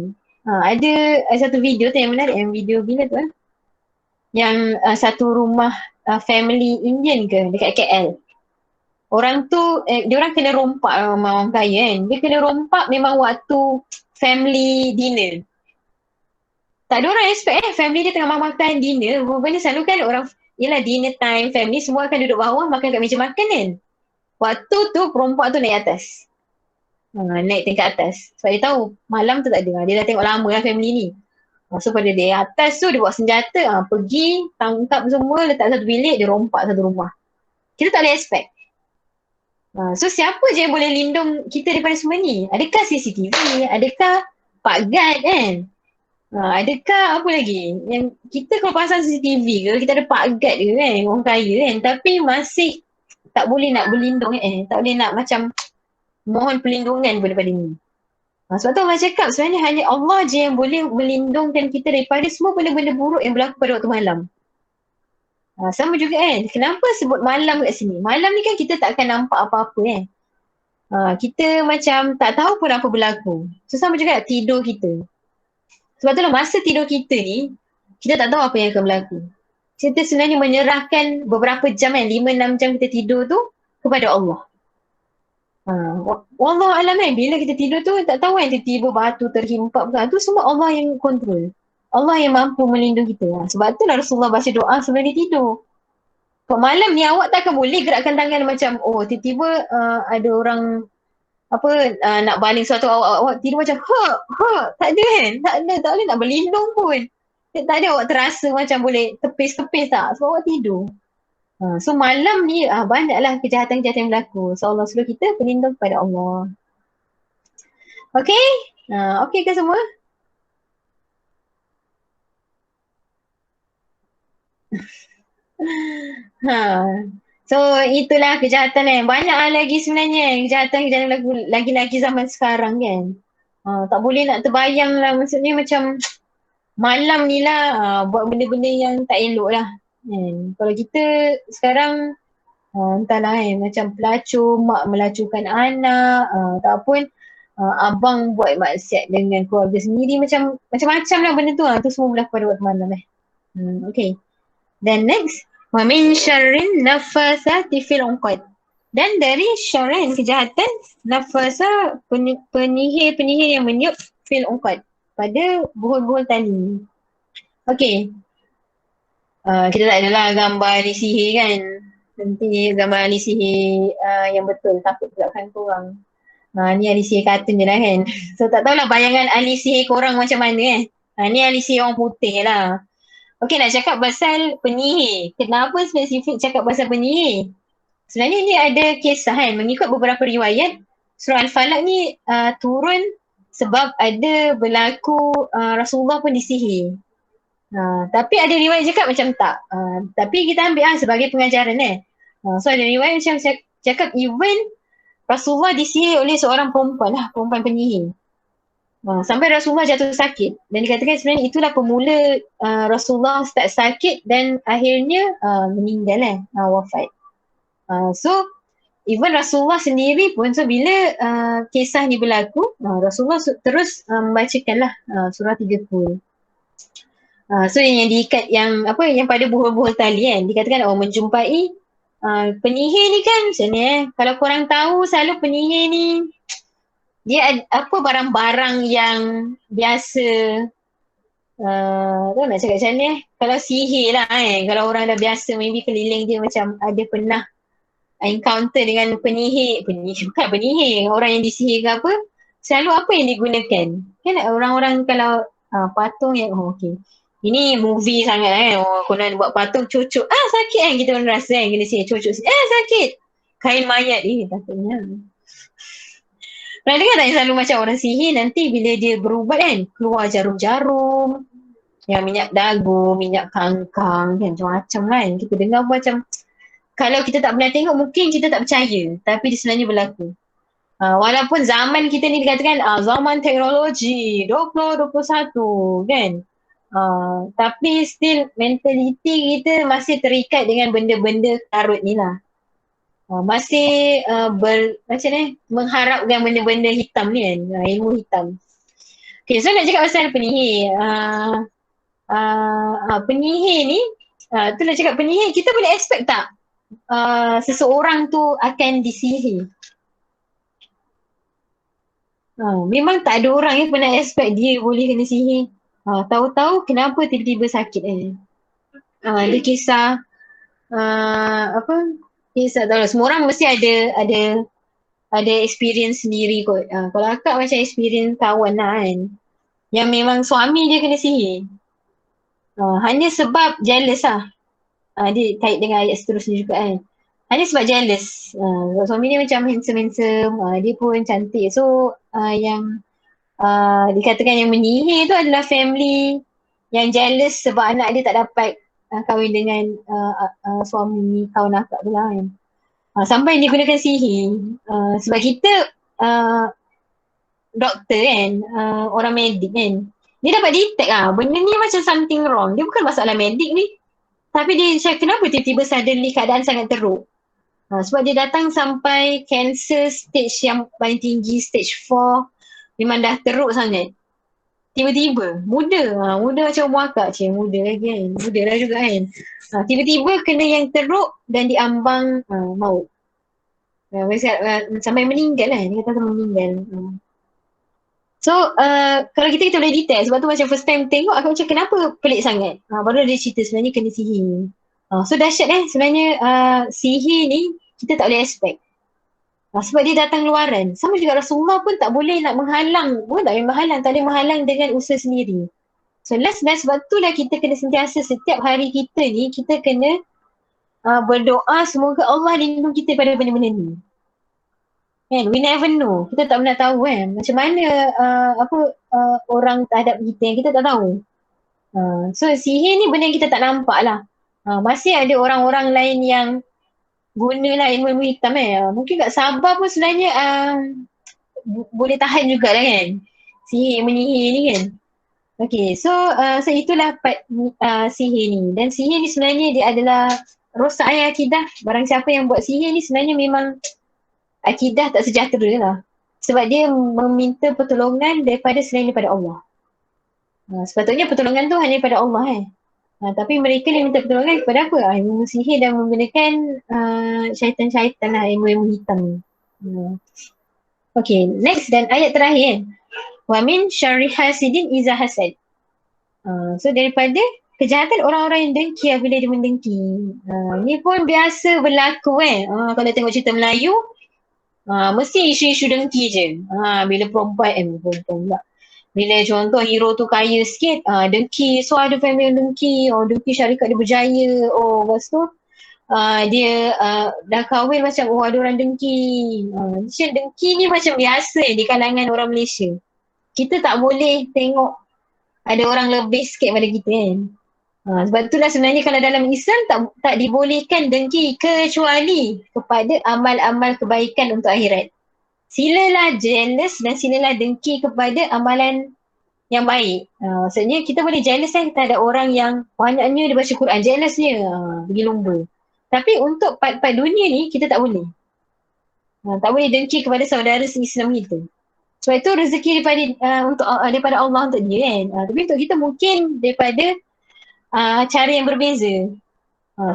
Ada satu video tu yang menarik, yang video bila tu yang satu rumah family Indian ke dekat KL. Orang tu dia orang kena rompak orang kaya kan. Dia kena rompak memang waktu family dinner. Tak ada orang expect family dia tengah makan dinner. Rupanya selalu kan orang, yelah dinner time, family semua akan duduk bawah makan kat meja makan kan. Waktu tu perompak tu naik atas. Naik tingkat atas. Sebab dia tahu malam tu tak ada. Dia dah tengok lama lah family ni. So pada dia atas tu dia bawa senjata, pergi tangkap semua, letak satu bilik, dia rompak satu rumah. Kita tak boleh expect. So siapa je yang boleh lindung kita daripada semua ni? Adakah CCTV? Adakah Pak Gad kan? Adakah apa lagi? Yang kita kalau pasang CCTV ke, kita ada Pak Gad ke kan, orang kaya kan, tapi masih tak boleh nak berlindung tak boleh nak macam mohon perlindungan daripada ni. Sebab tu Allah cakap sebenarnya hanya Allah je yang boleh melindungkan kita daripada semua benda-benda buruk yang berlaku pada waktu malam. Sama juga kan, kenapa sebut malam kat sini? Malam ni kan kita tak akan nampak apa-apa kita macam tak tahu pun apa berlaku. So sama juga tidur kita. Sebab tu lah masa tidur kita ni, kita tak tahu apa yang akan berlaku. kita sebenarnya menyerahkan beberapa jam 5-6 jam kita tidur tu kepada Allah. Wallah alam bila kita tidur tu tak tahu tiba-tiba batu terhimpap tu semua Allah yang kontrol. Allah yang mampu melindungi kita. Sebab tu Rasulullah baca doa sebelum dia tidur. Kau malam ni awak takkan boleh gerakkan tangan macam tiba-tiba ada orang nak baling sesuatu awak tidur macam tak ada kan, tak boleh nak berlindung pun. Tak ada awak terasa macam boleh tepis-tepis tak sebab awak tidur. So malam ni banyaklah kejahatan-kejahatan yang berlaku. So Allah suruh kita berlindung kepada Allah. Okay? Okay ke semua? So itulah kejahatan banyak lagi sebenarnya kejahatan-kejahatan lagi-lagi zaman sekarang kan. Tak boleh nak terbayang lah, maksudnya macam malam ni lah buat benda-benda yang tak elok lah. Kalau kita sekarang entahlah macam pelacur, mak melacurkan anak, ataupun abang buat maksiat dengan keluarga sendiri, macam-macam lah benda tu. Tu semua berlaku pada waktu malam Okay. Then next, wa min syarrin nafasati fil uqad. Dan dari syarrin kejahatan nafasa penyihir yang meniup fil uqad pada buhul-buhul tali. Okay. Kita tak adalah gambar ahli sihir kan. Nanti gambar ahli sihir yang betul, takut pula kan korang. Ni ahli sihir kartun je lah kan. So tak tahulah bayangan ahli sihir korang macam mana ni ahli sihir orang putih lah. Okay, nak cakap pasal penyihir. Kenapa spesifik cakap pasal penyihir? Sebenarnya ni ada kisah mengikut beberapa riwayat. Surah Al-Falaq ni turun sebab ada berlaku Rasulullah pun disihir. Tapi ada riwayat cakap macam tak. Tapi kita ambil sebagai pengajaran So ada riwayat macam cakap even Rasulullah disihir oleh seorang perempuan penyihir. Sampai Rasulullah jatuh sakit. Dan dikatakan sebenarnya itulah pemula Rasulullah start sakit dan akhirnya meninggal wafat. So even Rasulullah sendiri pun bila kisah ni berlaku, Rasulullah terus membacakanlah surah 30. So yang diikat yang pada buhul-buhul tali dikatakan menjumpai penyihir ni kan macam ni kalau korang tahu selalu penyihir ni dia barang-barang yang biasa nak cakap macam ni kalau sihir lah kalau orang dah biasa maybe keliling dia macam ada pernah encounter dengan penyihir bukan penyihir, orang yang disihir ke apa, selalu apa yang digunakan kan orang-orang kalau patung yang okay. Ini movie sangat konon buat patung cucuk. Sakit kita pun rasa kena sihir cucuk. Sakit. Kain mayat takutnya. Pernah dengar tak yang selalu macam orang sihir nanti bila dia berubat keluar jarum-jarum. Yang minyak dagu, minyak kangkang macam-macam Kita dengar macam kalau kita tak pernah tengok mungkin kita tak percaya. Tapi dia sebenarnya berlaku. Walaupun zaman kita ni dikatakan zaman teknologi 2021 kan. Tapi still mentaliti kita masih terikat dengan benda-benda karut ni lah. Masih macam ni mengharapkan benda-benda hitam ni ilmu hitam. Okay, so nak cakap pasal penyihir. Penyihir ni, tu nak cakap penyihir, kita boleh expect tak seseorang tu akan disihir? Memang tak ada orang yang pernah expect dia boleh kena sihir. Tahu-tahu kenapa tiba-tiba sakit dia kisah kisah tahu semua orang mesti ada experience sendiri kot. Kalau akak macam experience kawan yang memang suami dia kena sihir hanya sebab jealous dia kait dengan ayat seterusnya juga hanya sebab jealous. Suami dia macam handsome, dia pun cantik, so yang dikatakan yang menyihir tu adalah family yang jealous sebab anak dia tak dapat kahwin dengan suami kawan akak tu lah sampai dia gunakan sihir. Sebab kita doktor orang medik dia dapat detect benda ni macam something wrong. Dia bukan masalah medik ni, tapi dia cakap kenapa tiba-tiba suddenly keadaan sangat teruk. Sebab dia datang sampai cancer stage yang paling tinggi, stage 4. Memang dah teruk sangat. tiba-tiba muda macam umur akak muda lagi kan, muda lah juga kan. Tiba-tiba kena yang teruk dan diambang maut. Sampai meninggal lah, dia kata sampai meninggal. So kalau kita boleh detect, sebab tu macam first time tengok aku macam kenapa pelik sangat. Baru dia cerita sebenarnya kena sihir. So dahsyat sebenarnya sihir ni kita tak boleh expect. Sebab dia datang luaran. Sama juga Rasulullah pun tak boleh nak menghalang. Pun tak boleh menghalang. Tak boleh menghalang dengan usaha sendiri. So last sebab tu lah kita kena sentiasa setiap hari kita ni, kita kena berdoa semoga Allah lindung kita pada benda-benda ni. Kan? We never know. Kita tak pernah tahu kan. Macam mana orang terhadap kita yang kita tak tahu. So sihir ni benda yang kita tak nampak lah. Masih ada orang-orang lain yang gunalah ilmu hitam mungkin kat Sabah pun sebenarnya boleh tahan jugalah kan sihir menyihir ni kan. Okay, so itulah part sihir ni. Dan sihir ni sebenarnya dia adalah rosak akidah. Barang siapa yang buat sihir ni sebenarnya memang akidah tak sejahtera lah. Sebab dia meminta pertolongan daripada selain daripada Allah. Sepatutnya pertolongan tu hanya daripada Allah tapi mereka ni minta pertolongan kepada apa? Ilmu sihir dan menggunakan syaitan-syaitan lah, ilmu-ilmu hitam. Okay, next dan ayat terakhir wa min syarri hasidin iza hasad. So daripada kejahatan orang-orang yang dengki bila dia mendengki. Ni pun biasa berlaku kalau tengok cerita Melayu mesti isu-isu dengki je. Bila perempuan pula. Bila contoh hero tu kaya sikit, dengki. So ada family yang dengki. Dengki syarikat dia berjaya. Lepas tu dia dah kahwin macam ada orang dengki. Macam dengki ni macam biasa di kalangan orang Malaysia. Kita tak boleh tengok ada orang lebih sikit pada kita kan. Sebab itulah sebenarnya kalau dalam Islam tak dibolehkan dengki kecuali kepada amal-amal kebaikan untuk akhirat. Silalah jealous dan silalah dengki kepada amalan yang baik. Maksudnya kita boleh jealous terhadap orang yang banyaknya dia baca Quran. Jealous dia. Pergi lumba. Tapi untuk part-part dunia ni kita tak boleh. Tak boleh dengki kepada saudara se-Islam kita. Sebab itu rezeki daripada Allah untuk dia kan. Tapi untuk kita mungkin daripada cara yang berbeza.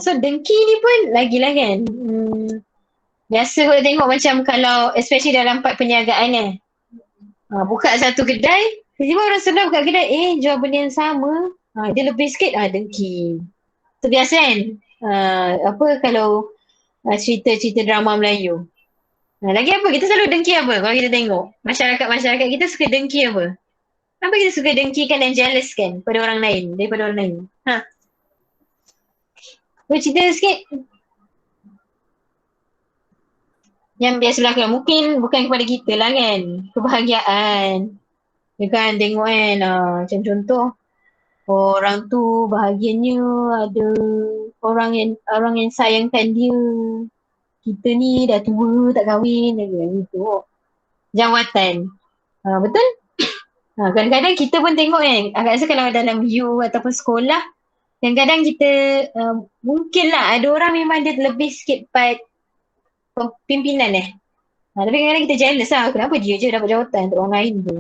So dengki ni pun lagilah kan. Biasa kalau tengok macam kalau especially dalam part perniagaan buka satu kedai, tiba-tiba orang sebelah buka kedai, jual benda yang sama, dia lebih sikit, dengki. Itu biasa kan? Kalau cerita-cerita drama Melayu. Lagi apa? Kita selalu dengki apa kalau kita tengok? Masyarakat kita suka dengki apa? Kenapa kita suka dengkikan dan jealous kan pada orang lain, daripada orang lain? Boleh cerita sikit? Yang biasa berlaku mungkin bukan kepada kita lah kan. Kebahagiaan. Dia kan tengok kan macam contoh orang tu bahagianya ada orang yang sayangkan dia. Kita ni dah tua tak kahwin gitu. Jawatan. Betul? Kadang-kadang kita pun tengok kan. Agak rasa kalau dalam you ataupun sekolah kadang-kadang kita mungkinlah ada orang memang dia lebih sikit part pimpinan tapi kadang-kadang kita jealous lah. Kenapa dia je dapat jawatan untuk orang lain tu.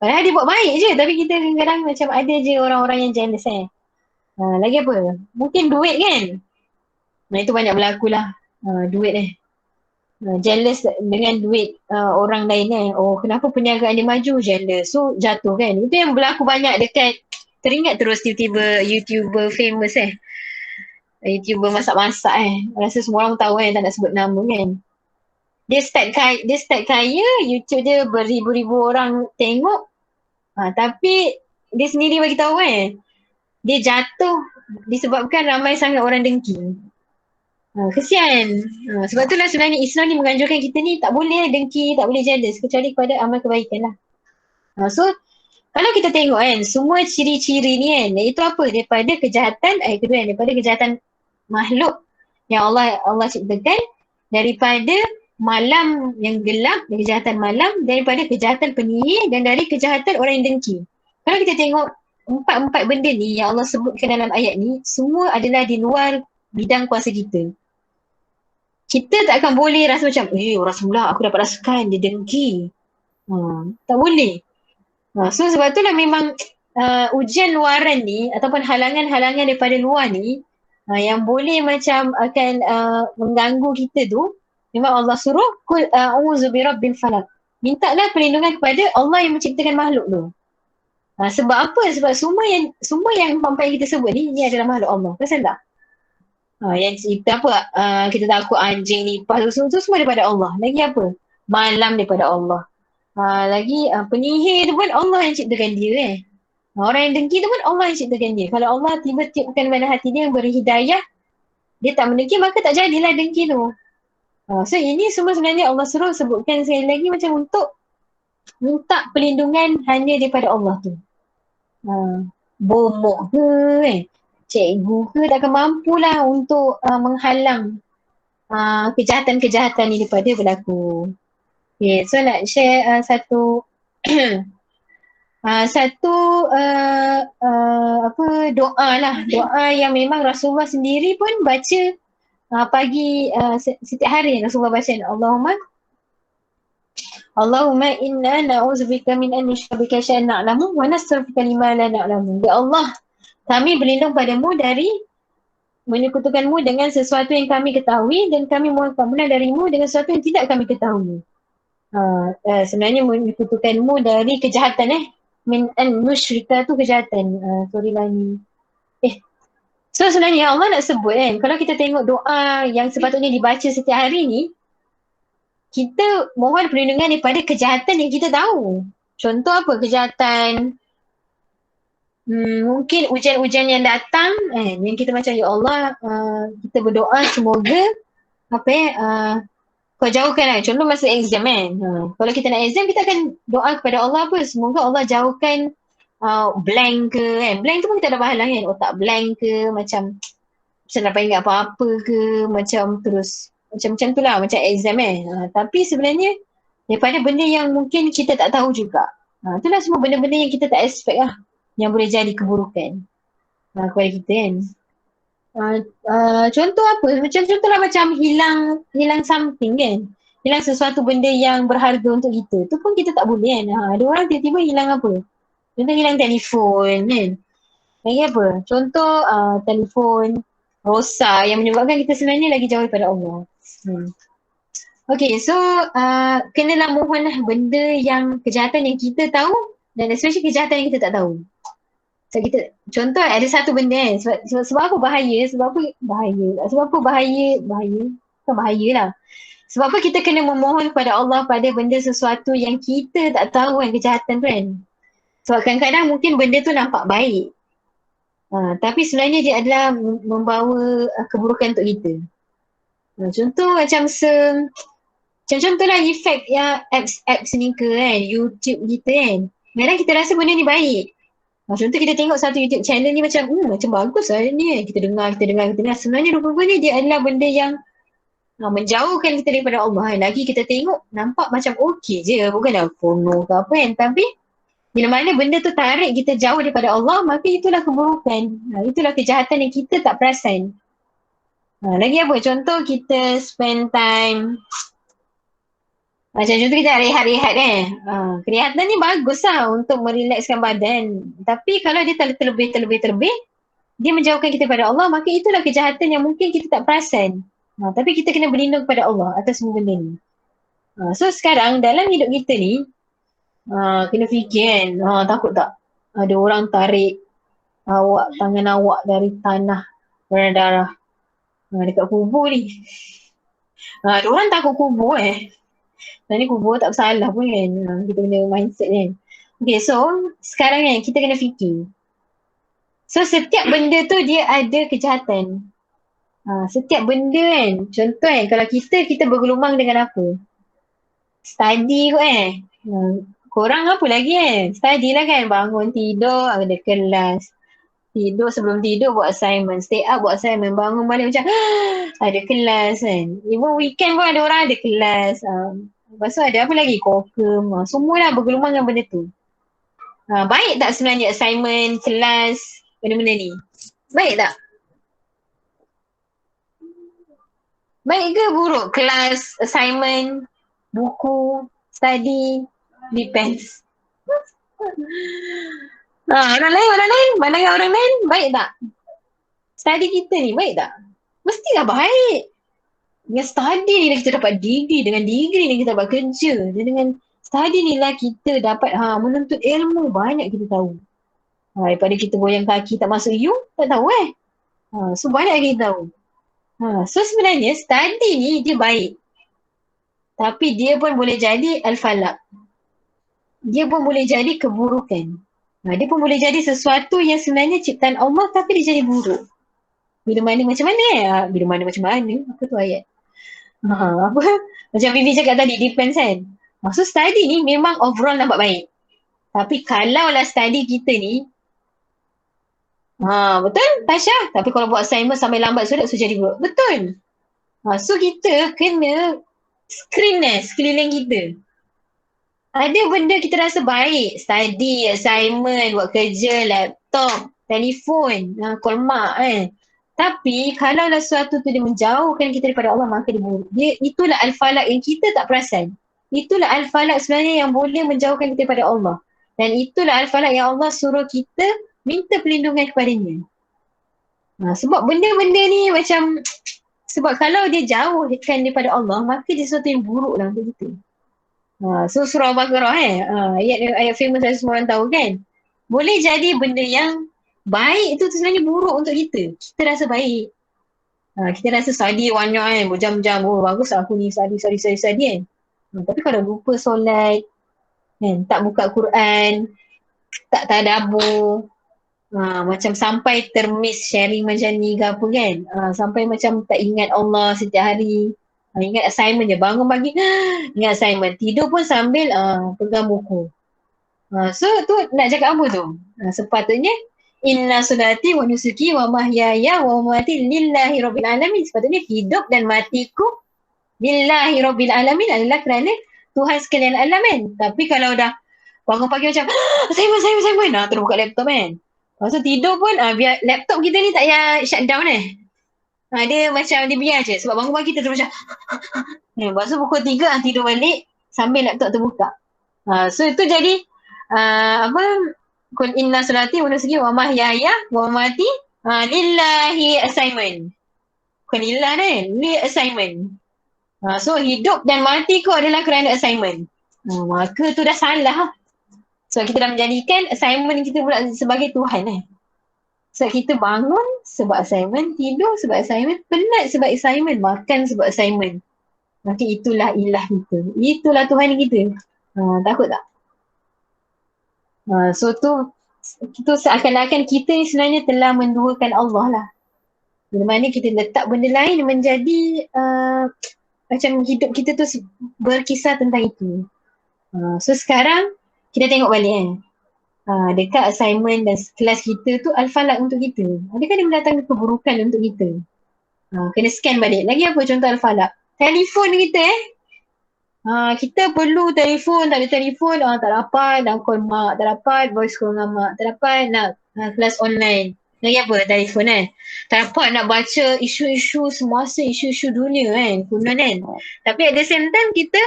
Padahal dia buat baik je tapi kita kadang-kadang macam ada je orang-orang yang jealous lagi apa? Mungkin duit kan? Itu banyak berlaku lah. Duit jealous dengan duit orang lain kenapa perniagaan dia maju? Jealous. So jatuh kan? Itu yang berlaku banyak dekat teringat terus tiba-tiba YouTuber famous YouTuber masak-masak rasa semua orang tahu tak nak sebut nama kan. Dia start kaya, YouTube dia beribu-ribu orang tengok. Tapi dia sendiri bagi tahu dia jatuh disebabkan ramai sangat orang dengki. Kesian. Sebab itulah sebenarnya Islam ni menganjurkan kita ni tak boleh dengki, tak boleh jealous kecuali kepada amal kebaikan lah. So kalau kita tengok semua ciri-ciri ni iaitu apa? Daripada kejahatan, ayat kedua daripada kejahatan makhluk yang Allah ciptakan, daripada malam yang gelap, kejahatan malam, daripada kejahatan penyihir dan dari kejahatan orang yang dengki. Kalau kita tengok empat benda ni yang Allah sebutkan dalam ayat ni, semua adalah di luar bidang kuasa kita. Kita tak akan boleh rasa macam, orang sebelah aku dapat rasakan dia dengki. Tak boleh. So sebab tu lah memang ujian luaran ni ataupun halangan-halangan daripada luar ni yang boleh macam akan mengganggu kita tu, memang Allah suruh kul a'udzu birabbil falaq. Mintalah perlindungan kepada Allah yang menciptakan makhluk tu. Sebab apa? Sebab semua yang sampai kita sebut ni adalah makhluk Allah. Pasal tak? Yang kita apa? Kita takut anjing ni tu semua daripada Allah. Lagi apa? Malam daripada Allah. Lagi penyihir tu pun Allah yang ciptakan dia orang yang dengki tu pun Allah yang ciptakan dia. Kalau Allah tiba tiupkan pada hati dia yang beri hidayah, dia tak mendengki, maka tak jadilah dengki tu. So ini semua sebenarnya Allah suruh sebutkan sekali lagi macam untuk minta perlindungan hanya daripada Allah tu. Bomok ke cikgu ke takkan mampulah untuk menghalang kejahatan-kejahatan ni daripada berlaku. Okay, so nak share satu doa lah, doa yang memang Rasulullah sendiri pun baca pagi setiap hari. Rasulullah baca Allahumma inna na'udzubika min an nusyrika syai'an na'lamu wa nastaghfiruka lima la na'lamu. Ya Allah, kami berlindung padamu dari menyekutukanmu dengan sesuatu yang kami ketahui dan kami mohon keampunan darimu dengan sesuatu yang tidak kami ketahui. Sebenarnya menyekutukanmu dari kejahatan min an nusyrika tu kejahatan. Sorry lah ni. So sebenarnya Allah nak sebut kalau kita tengok doa yang sepatutnya dibaca setiap hari ni, kita mohon perlindungan daripada kejahatan yang kita tahu. Contoh apa kejahatan? Mungkin ujian-ujian yang datang yang kita macam ya Allah, kita berdoa semoga kau jauhkan lah. Contoh masa exam kalau kita nak exam, kita akan doa kepada Allah apa? Semoga Allah jauhkan blank ke blank tu pun kita ada pahala otak blank ke, macam dapat ingat apa-apa ke, macam terus macam tu lah, macam exam tapi sebenarnya daripada benda yang mungkin kita tak tahu juga. Itulah semua benda-benda yang kita tak expect lah, yang boleh jadi keburukan kepada kita contoh apa? Contohlah macam hilang something hilang sesuatu benda yang berharga untuk kita. Tu pun kita tak boleh ada orang tiba-tiba hilang apa? Contoh hilang telefon lagi apa? Contoh telefon rosak yang menyebabkan kita sebenarnya lagi jauh daripada Allah. Okay, so kenalah mohonlah benda yang kejahatan yang kita tahu dan especially kejahatan yang kita tak tahu. So, contoh ada satu benda sebab apa bahaya? Sebab apa bahaya? Bukan bahaya lah. Sebab apa kita kena memohon kepada Allah pada benda sesuatu yang kita tak tahu kejahatan tu Sebab kadang-kadang mungkin benda tu nampak baik. Tapi sebenarnya dia adalah membawa keburukan untuk kita. Contoh macam contohlah efek yang apps ni ke YouTube kita kadang kita rasa benda ni baik. Contoh kita tengok satu YouTube channel ni macam bagus lah ni kita dengar. Sebenarnya rupanya dia adalah benda yang menjauhkan kita daripada Allah Lagi kita tengok nampak macam okey je, bukanlah porno ke apa Tapi bila mana benda tu tarik kita jauh daripada Allah, maka itulah keburukan. Itulah kejahatan yang kita tak perasan. Lagi apa? Contoh kita spend time macam contoh kita rehat-rehat Kerehatan ni bagus lah untuk merelakskan badan. Tapi kalau dia terlebih, dia menjauhkan kita daripada Allah, maka itulah kejahatan yang mungkin kita tak perasan. Tapi kita kena berlindung kepada Allah atas semua benda ni. So sekarang dalam hidup kita ni, kena fikir takut tak ada orang tarik tangan awak dari tanah berdarah dekat kubur ni. Ada orang takut kubur ni kubur tak bersalah pun kita kena mindset Okay, so sekarang kita kena fikir. So setiap benda tu dia ada kejahatan. Setiap benda contoh kalau kita bergelumang dengan apa? Study kot korang apa lagi study lah bangun tidur ada kelas, tidur sebelum tidur buat assignment, stay up buat assignment, bangun balik macam ada kelas even weekend pun ada orang ada kelas. Lepas tu ada apa lagi? Kokem. Semualah bergelumang dengan benda tu. Baik tak sebenarnya assignment, kelas, benda-benda ni? Baik tak? Baik ke buruk? Kelas, assignment, buku, study, depends. Orang lain, pandangan orang lain baik tak? Study kita ni baik tak? Mestilah baik. Dengan study ni lah kita dapat degree. Dengan degree ni kita dapat kerja. Dan dengan study ni lah kita dapat menuntut ilmu. Banyak kita tahu. Daripada kita goyang kaki tak masuk U, tak tahu so banyak kita tahu. So sebenarnya study ni dia baik. Tapi dia pun boleh jadi al-falak. Dia pun boleh jadi keburukan. Dia pun boleh jadi sesuatu yang sebenarnya ciptaan Allah tapi dia jadi buruk. Bila mana macam mana bila mana macam mana? Apa tu ayat? Apa? Macam Vivi cakap tadi, depends kan? Maksud study ni memang overall nampak baik. Tapi kalau lah study kita ni, betul Tasha? Tapi kalau buat assignment sampai lambat surat, so jadi buruk. Betul. So kita kena screen sekeliling kita. Ada benda kita rasa baik. Study, assignment, buat kerja, laptop, telefon, call mak Tapi kalau lah sesuatu tu dia menjauhkan kita daripada Allah, maka dia buruk. Itulah al-falak yang kita tak perasan. Itulah al-falak sebenarnya yang boleh menjauhkan kita daripada Allah. Dan itulah al-falak yang Allah suruh kita minta perlindungan kepadanya. Sebab benda-benda ni macam, sebab kalau dia jauhkan daripada Allah, maka dia sesuatu yang buruk lah untuk kita. So surah Al-Baqarah ayat famous yang semua orang tahu kan. Boleh jadi benda yang baik tu sebenarnya buruk untuk kita. Kita rasa baik. Kita rasa study banyak berjam-jam. Oh bagus aku ni study kan. Tapi kalau lupa solat, tak buka Quran, tak tadabbur, macam sampai termiss sharing macam ni ke apa kan. Sampai macam tak ingat Allah setiap hari. Ingat assignment je. Bangun pagi, ingat assignment. Tidur pun sambil pegang buku. So tu nak cakap apa tu? Sepatutnya inna solati wa nusuki wa mahyaya wa mamati lillahi rabbil alamin. Sepatutnya hidup dan matiku lillahi rabbil alamin adalah kerana Tuhan sekalian alam kan. Tapi kalau dah bangun pagi macam assignment terus buka laptop kan. Lepas tu tidur pun biar laptop kita ni tak payah shutdown dia macam dia biar je. Sebab bangun pagi terus macam lepas tu pukul 3 tidur balik sambil laptop terbuka. So itu jadi kul inna salati wa nusuki wa mahyaya wa mamati lillahi assignment. Bukan lillah kan? Li assignment. So hidup dan matiku adalah kerana assignment. Maka tu dah salah. So kita dah menjadikan assignment kita pula sebagai Tuhan So kita bangun sebab assignment, tidur sebab assignment, penat sebab assignment, makan sebab assignment. Maka itulah ilah kita. Itulah Tuhan kita. Takut tak? So tu seakan-akan kita ni sebenarnya telah menduakan Allah lah. Bila mana kita letak benda lain menjadi macam hidup kita tu berkisah tentang itu. So sekarang kita tengok balik dekat assignment dan kelas kita tu al-falak untuk kita. Adakah dia mendatangkan keburukan untuk kita? Kena scan balik. Lagi apa contoh al-falak? Telefon kita kita perlu telefon, tak ada telefon, tak dapat, nak call mak, tak dapat, voice call dengan mak, tak dapat, nak kelas online. Lagi apa? Telefon tak dapat nak baca isu-isu semasa, isu-isu dunia kuno Tapi at the same time kita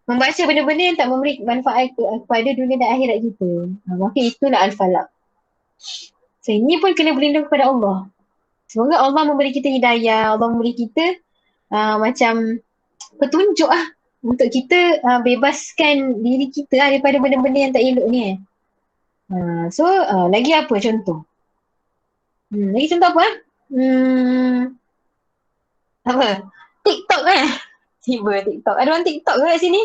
membaca benda-benda yang tak memberi manfaat kepada dunia dan akhirat kita. Maka itulah al-falak. So ini pun kena berlindung kepada Allah. Semoga Allah memberi kita hidayah, Allah memberi kita macam petunjuk untuk kita bebaskan diri kita daripada benda-benda yang tak elok ni. So lagi apa contoh? Lagi contoh apa? Apa? TikTok Tiba TikTok. Ada orang TikTok ke kat sini?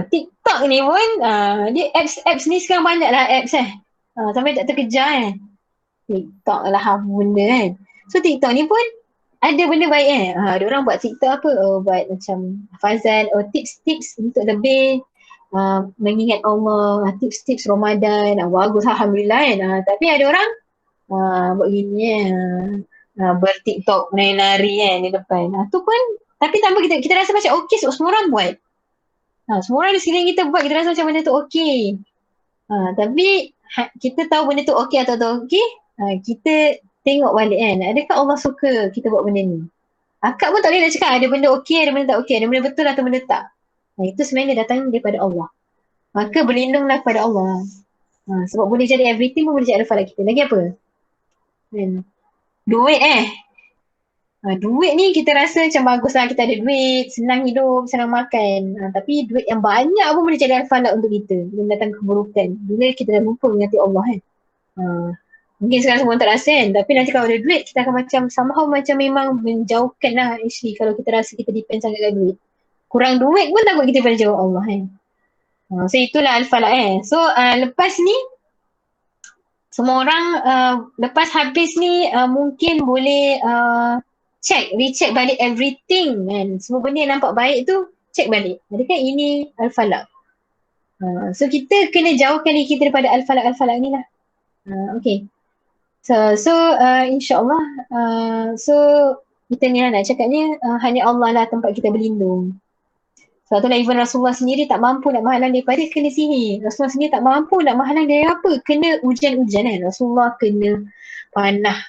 TikTok ni pun dia apps ni sekarang banyak lah apps sampai tak terkejar TikTok lah apa benda So TikTok ni pun ada benda baik ada orang buat TikTok apa buat macam hafazan tips-tips untuk lebih mengingat Allah, tips-tips Ramadan bagus Alhamdulillah tapi ada orang buat gini ber-TikTok nari-nari di depan tu pun tapi tanpa kita rasa macam okey sebab semua orang buat semua orang di sekeliling kita buat, kita rasa macam benda tu okey tapi kita tahu benda tu okey atau tak okey kita tengok balik adakah Allah suka kita buat benda ni akak pun tak boleh nak cakap ada benda okey, ada benda tak okey, ada benda betul atau benda tak Itu sebenarnya datang daripada Allah. Maka berlindunglah kepada Allah. Sebab boleh jadi everything pun boleh jadi al-falaq kita. Lagi apa? Kan? Duit duit ni kita rasa macam bagus lah kita ada duit, senang hidup, senang makan. Tapi duit yang banyak pun boleh jadi al-falaq untuk kita. Boleh datang keburukan. Bila kita dah lupa mengingati Allah kan. Mungkin sekarang semua tak rasa kan. Tapi nanti kalau ada duit, kita akan macam somehow macam memang menjauhkan lah actually kalau kita rasa kita depend sangat kat duit. Kurang duit pun takut kita pada jauh Allah kan. So itulah al-falaq So lepas ni, semua orang lepas habis ni mungkin boleh recheck balik everything kan. Semua benda yang nampak baik tu check balik. Adakah ini al-falaq? So kita kena jauhkan diri kita daripada al-falaq ni lah. Okay. So insyaAllah so kita ni lah nak cakapnya hanya Allah lah tempat kita berlindung. Sebab tu lah even Rasulullah sendiri tak mampu nak menghalang daripada kena sihir. Rasulullah sendiri tak mampu nak menghalang dari apa? Kena ujian-ujian kan. Rasulullah kena panah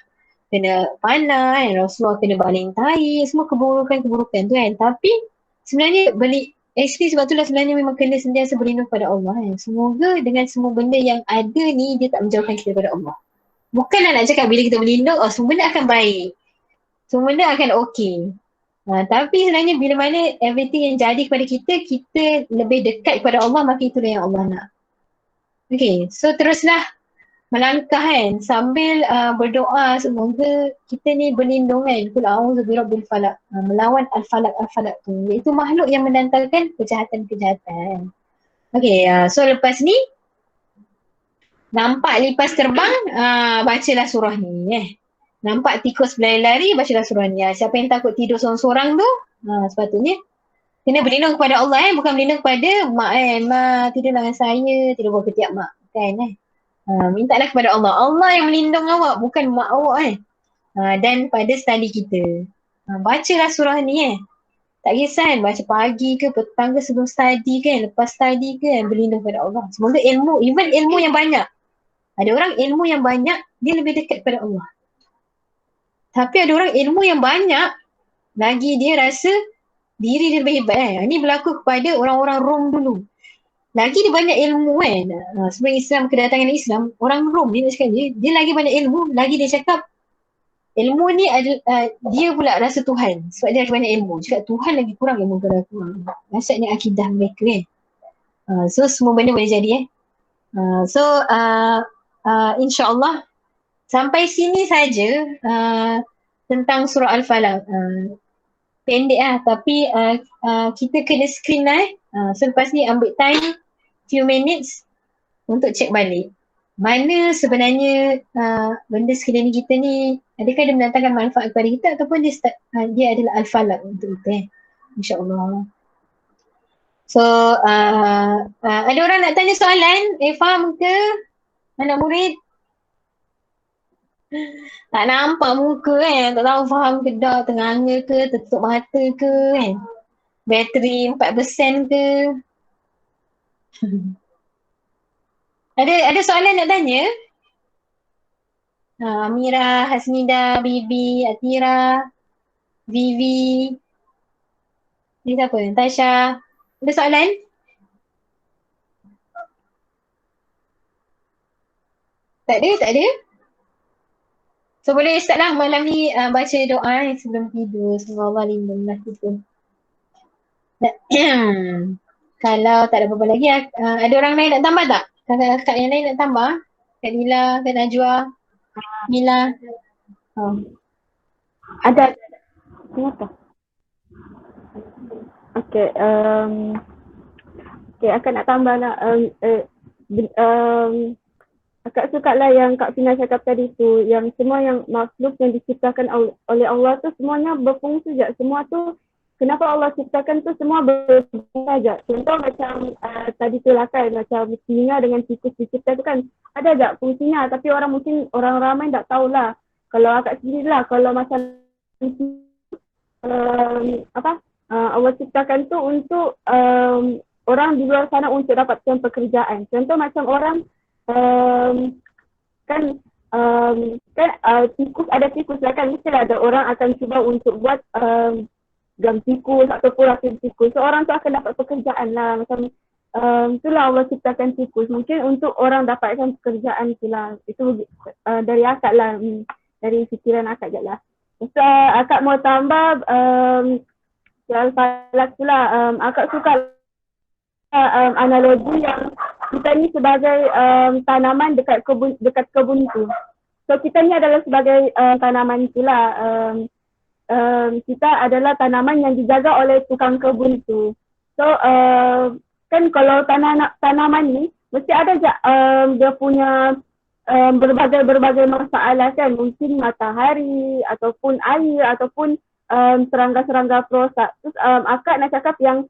kan. Rasulullah kena baling tahi. Semua keburukan-keburukan tu kan. Tapi sebenarnya actually sebab tu lah sebenarnya memang kena sentiasa berlindung kepada Allah kan. Semoga dengan semua benda yang ada ni dia tak menjauhkan kita daripada Allah. Bukanlah nak cakap bila kita berlindung, semua benda akan baik. Semua benda akan okey. Tapi sebenarnya bila mana everything yang jadi kepada kita lebih dekat kepada Allah, maka itulah yang Allah nak. Okay, so teruslah melangkah kan sambil berdoa semoga kita ni berlindung kan. Qul a'udzu birabbil falaq, melawan al-falaq tu, iaitu makhluk yang mendatangkan kejahatan-kejahatan. Okay, so lepas ni nampak lipas terbang, bacalah surah ni Nampak tikus berlari-lari, bacalah surah ni. Siapa yang takut tidur seorang-seorang tu, sepatutnya kena berlindung kepada Allah bukan berlindung kepada mak mak tidur dengan saya, tidur bawah ketiak mak kan mintalah kepada Allah. Allah yang melindung awak, bukan mak awak dan pada study kita. Bacalah surah ni Tak kisah kan, baca pagi ke, petang ke, sebelum study kan, lepas study ke berlindung kepada Allah. Semoga ilmu, even ilmu yang banyak. Ada orang ilmu yang banyak, dia lebih dekat kepada Allah. Tapi ada orang ilmu yang banyak, lagi dia rasa diri dia lebih hebat Ini berlaku kepada orang-orang Rom dulu. Lagi dia banyak ilmu sebelum Islam, kedatangan Islam, orang Rom dia nak cakap dia lagi banyak ilmu, lagi dia cakap ilmu ni adalah, dia pula rasa Tuhan. Sebab dia lagi banyak ilmu. Cakap Tuhan lagi kurang ilmu pada aku. Maksudnya akidah mereka so semua benda boleh jadi so insyaAllah sampai sini saja tentang surah Al-Falaq. Pendek tapi kita kena screen selepas ni ambil time few minutes untuk check balik. Mana sebenarnya benda sekeliling kita ni, adakah dia mendatangkan manfaat kepada kita ataupun dia adalah Al-Falaq untuk kita InsyaAllah. So ada orang nak tanya soalan? Faham ke anak murid? Tak nampak muka tak tahu faham ke tak, ternganga ke, tertutup mata ke bateri 4% ke. Ada soalan nak tanya? Amira, Hasnida, Bibi, Atira, Vivi. Ni siapa? Tasha. Ada soalan? Tak ada? So boleh start lah malam ni baca doa sebelum tidur. Semoga Allah lindunglah kita. Kalau tak ada apa-apa lagi, ada orang lain nak tambah tak? Kakak-kakak yang lain nak tambah? Kak Lila, Kak Najwa, Mila. Ada. Kenapa? Okay, akak nak tambah lah. Akak suka lah yang Kak Fina cakap tadi tu, yang semua yang makhluk yang diciptakan oleh Allah tu semuanya berfungsi je. Semua tu, kenapa Allah ciptakan tu semua berfungsi saja. Contoh macam tadi tu lah kan, macam singa dengan tikus dicipta tu kan, ada je fungsinya. Tapi mungkin orang ramai tak tahulah. Kalau akak sendiri lah, kalau macam Allah ciptakan tu untuk orang di luar sana untuk dapatkan pekerjaan. Contoh macam orang tikus, ada tikus lah kan, mestilah ada orang akan cuba untuk buat jam tikus ataupun racun tikus. So orang tu akan dapat pekerjaan lah. Macam itulah Allah ciptakan tikus. Mungkin untuk orang dapatkan pekerjaan tu lah. Itu dari akak lah. Dari fikiran akak je lah. So akak mau tambah soal falak tu lah. Akak suka analogi yang kita ni sebagai tanaman dekat kebun tu. So kita ni adalah sebagai tanaman itulah. Kita adalah tanaman yang dijaga oleh tukang kebun tu. So kan kalau tanaman ni mesti ada dia punya berbagai masalah kan. Mungkin matahari ataupun air ataupun serangga-serangga perosak. Terus akak nak cakap yang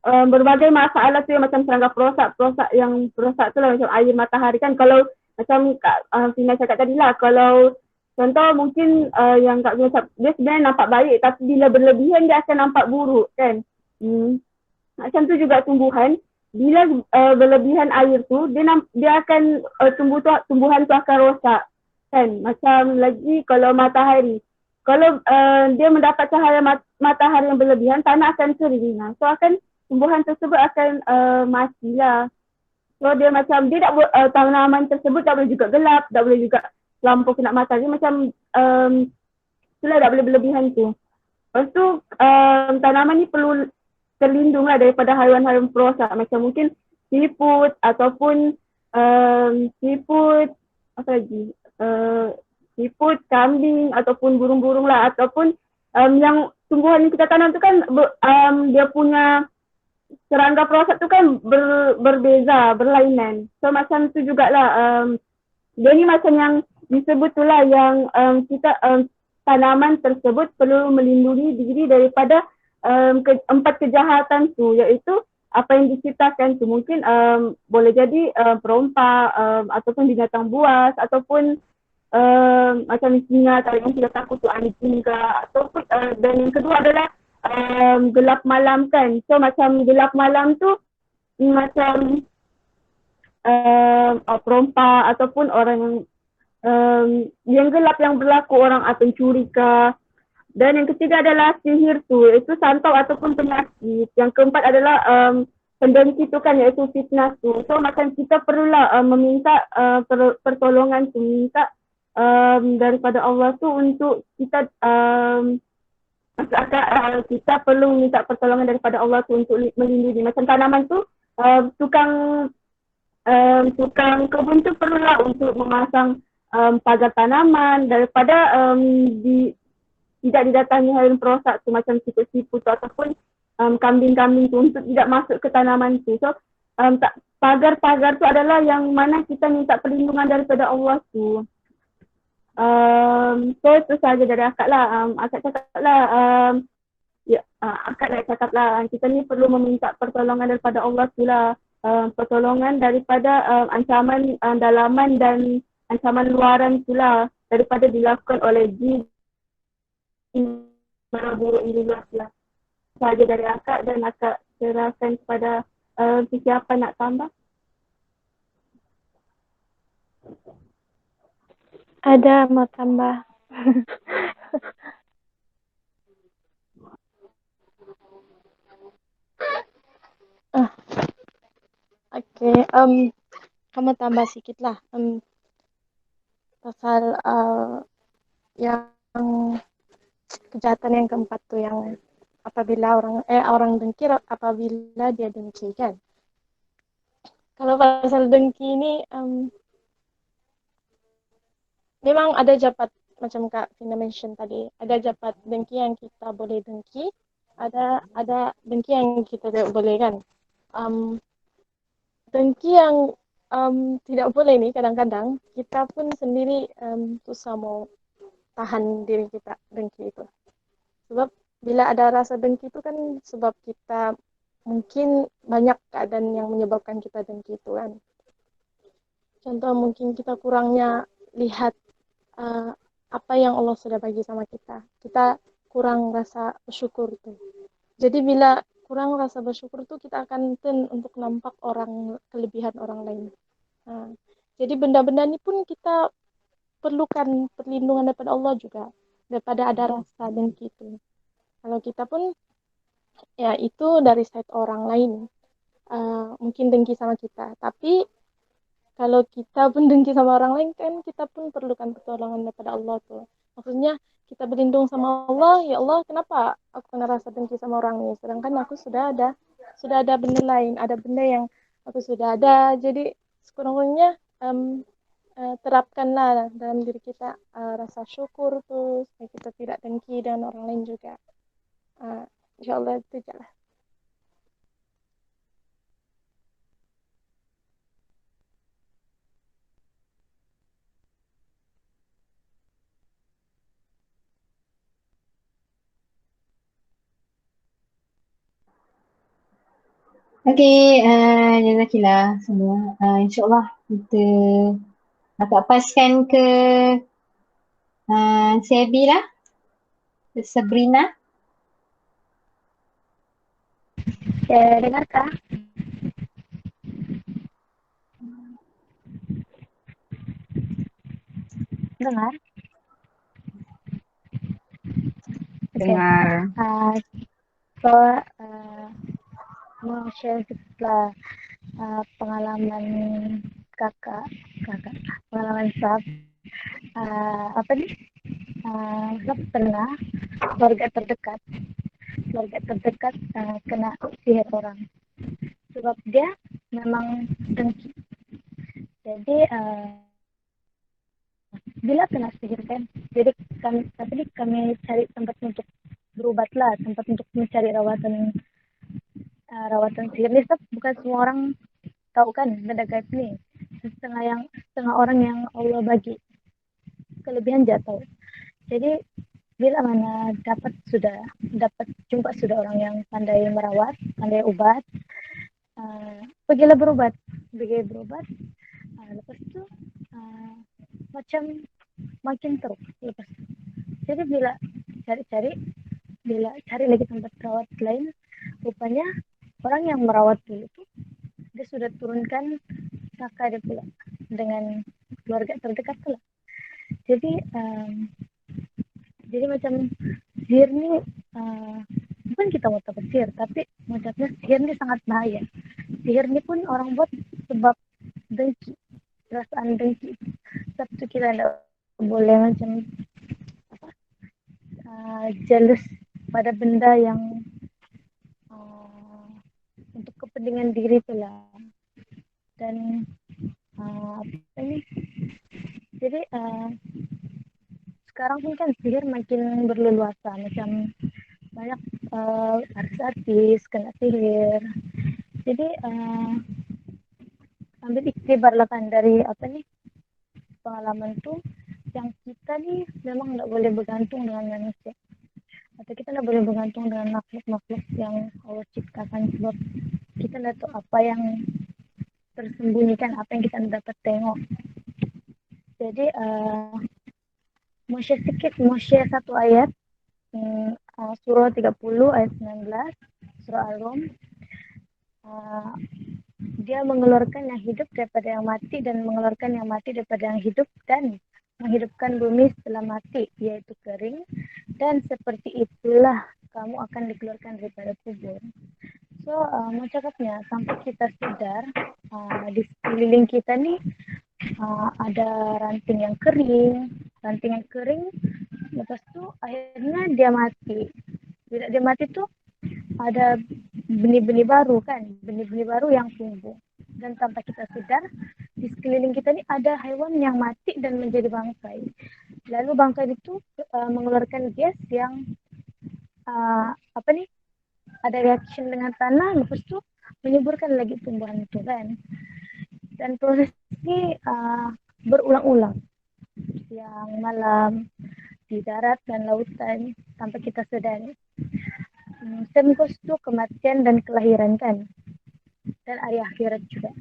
berbagai masalah tu yang macam serangga perosak yang perosak tu lah macam air, matahari kan. Kalau macam Kak Fina cakap tadi lah, kalau contoh mungkin yang Kak Fina cakap, dia sebenarnya nampak baik tapi bila berlebihan dia akan nampak buruk kan. Macam tu juga tumbuhan, bila berlebihan air tu dia akan tumbuhan tu akan rosak kan. Macam lagi kalau matahari, kalau dia mendapat cahaya matahari yang berlebihan, tanah akan kering. So akan tumbuhan tersebut akan matilah. So dia macam dia tak tanaman tersebut tak boleh juga gelap, tak boleh juga lampau kena matahari, macam itulah tak boleh berlebihan tu. Lepas tu tanaman ni perlu terlindung lah daripada haiwan-haiwan perosak, macam mungkin siput ataupun siput apa lagi, siput, kambing ataupun burung-burung lah, ataupun yang tumbuhan yang kita tanam tu kan dia punya serangga perosak tu kan berbeza, berlainan. So macam tu jugalah dia ni macam yang disebut tu lah yang kita tanaman tersebut perlu melindungi diri daripada empat kejahatan tu, iaitu apa yang diciptakan tu. Mungkin boleh jadi perompak ataupun binatang buas ataupun macam singa yang kita takut tu anjing ke, ataupun dan yang kedua adalah gelap malam kan. So macam gelap malam tu macam perompak ataupun orang yang gelap yang berlaku, orang pencuri ke. Dan yang ketiga adalah sihir tu, iaitu santau ataupun penyakit. Yang keempat adalah pendengki tu kan, iaitu fitnah tu. So macam kita perlulah meminta pertolongan tu, minta daripada Allah tu untuk kita kita perlu minta pertolongan daripada Allah tu untuk melindungi. Macam tanaman tu tukang kebun tu perlulah untuk memasang pagar tanaman daripada tidak didatangi haiwan perosak tu, macam siput-siput tu ataupun kambing-kambing tu, untuk tidak masuk ke tanaman tu. So pagar-pagar tu adalah yang mana kita minta perlindungan daripada Allah tu. So itu sahaja dari akak lah. Akak cakap lah, akak dah cakap lah, kita ni perlu meminta pertolongan daripada Allah tu lah. Pertolongan daripada ancaman dalaman dan ancaman luaran tu lah, daripada dilakukan oleh jin mana buruk ini lah. Sahaja dari akak, dan akak serahkan kepada siapa nak tambah. Ada mau tambah. Oke, kamu tambah sedikit lah pasal yang kejahatan yang keempat tuh, yang apabila orang dengki apabila dia dengki kan. Kalau pasal dengki ini memang ada jabat, macam Kak Fina mention tadi, ada jabat dengki yang kita boleh dengki, ada dengki yang kita tidak boleh kan. Dengki yang tidak boleh nih, kadang-kadang kita pun sendiri susah mau tahan diri kita dengki itu. Sebab bila ada rasa dengki itu kan sebab kita mungkin banyak keadaan yang menyebabkan kita dengki itu kan. Contoh mungkin kita kurangnya lihat apa yang Allah sudah bagi sama kita. Kita kurang rasa bersyukur tuh. Jadi bila kurang rasa bersyukur tuh, kita akan untuk nampak kelebihan orang lain. Jadi benda-benda ini pun kita perlukan perlindungan daripada Allah juga. daripada ada rasa dengki itu. Kalau kita pun ya itu dari side orang lain, mungkin dengki sama kita. Tapi kalau kita pun dengki sama orang lain kan kita pun perlukan pertolongan daripada Allah tuh. Maksudnya kita berlindung sama Allah, ya Allah kenapa aku kena rasa dengki sama orang ini? Sedangkan aku sudah ada benda lain, ada benda yang aku sudah ada. Jadi sekurang-kurangnya terapkanlah dalam diri kita rasa syukur tuh supaya kita tidak dengki dengan orang lain juga. Uh, Insya Allah itu je lah. Okey, jazakillah semua. InsyaAllah kita dapat paskan ke Sebi lah, ke Sabrina. Dengarkah? Dengar? Dengar. So, mau share sedikitlah pengalaman kakak, pengalaman Saf. Apa nih? Saf pernah keluarga terdekat kena sihir orang. Sebab dia memang dengki. Jadi bila kena sihir kan, jadi kami cari tempat untuk berobat lah, tempat untuk mencari rawatan sihir ni. Bukan semua orang tahu kan benda gaib ni. Setengah orang yang Allah bagi kelebihan dia tahu. Jadi bila mana dapat jumpa sudah orang yang pandai merawat, pandai ubat, pergilah berobat. Lepas tu macam makin teruk lepas. Jadi bila cari lagi tempat rawat lain, rupanya orang yang merawat dulu tu dia sudah turunkan saka dia pula dengan keluarga terdekat pula. Jadi macam sihir ni bukan kita mau takut sihir, tapi macamnya sihir ni sangat bahaya. Sihir ni pun orang buat sebab dengki, perasaan dengki. Sebab tu kita tidak boleh macam jealous pada benda yang untuk kepentingan diri tu lah. Dan apa ni? Jadi sekarang pun kan sihir makin berleluasa, macam banyak artis kena sihir. Jadi ambil iktibar lah kan dari apa ni pengalaman tu, yang kita ni memang tak boleh bergantung dengan manusia, atau kita tak boleh bergantung dengan makhluk-makhluk yang Allah ciptakan, sebab kita tak tahu apa yang tersembunyikan, apa yang kita dapat tengok. Jadi mau share satu ayat, surah 30 ayat 19 surah Al-Rum. Dia mengeluarkan yang hidup daripada yang mati dan mengeluarkan yang mati daripada yang hidup dan menghidupkan bumi setelah mati, yaitu kering, dan seperti itulah kamu akan dikeluarkan daripada kubur. So mau cakapnya sampai kita sadar di sekeliling kita ni ada ranting yang kering, lepas tu akhirnya dia mati. Bila dia mati tu ada benih-benih baru kan, benih-benih baru yang tumbuh. Dan tanpa kita sadar, di sekeliling kita ni ada haiwan yang mati dan menjadi bangkai. Lalu bangkai itu mengeluarkan gas yang apa ni, ada reaction dengan tanah, lepas tu menyuburkan lagi tumbuhan itu kan. Dan proses ini berulang-ulang, siang malam, di darat dan lautan, tanpa kita sadari. Sembus itu kematian dan kelahiran kan, dan hari akhirat juga.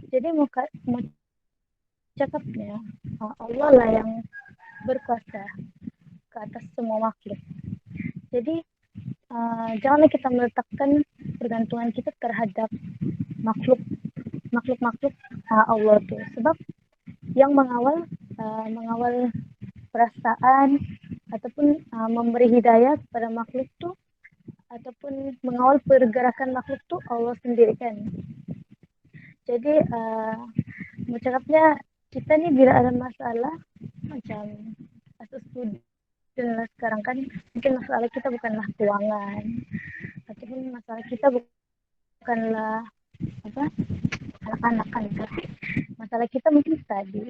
Jadi mau cakapnya Allah lah yang berkuasa ke atas semua makhluk. Jadi janganlah kita meletakkan pergantungan kita terhadap makhluk Allah tu, sebab yang mengawal perasaan, ataupun memberi hidayah kepada makhluk tuh ataupun mengawal pergerakan makhluk tuh Allah sendiri kan. Jadi mau cakapnya kita nih bila ada masalah macam kasus student lah sekarang kan, mungkin masalah kita bukanlah keuangan ataupun masalah kita bukanlah apa anak-anak kan, tapi masalah kita mungkin tadi.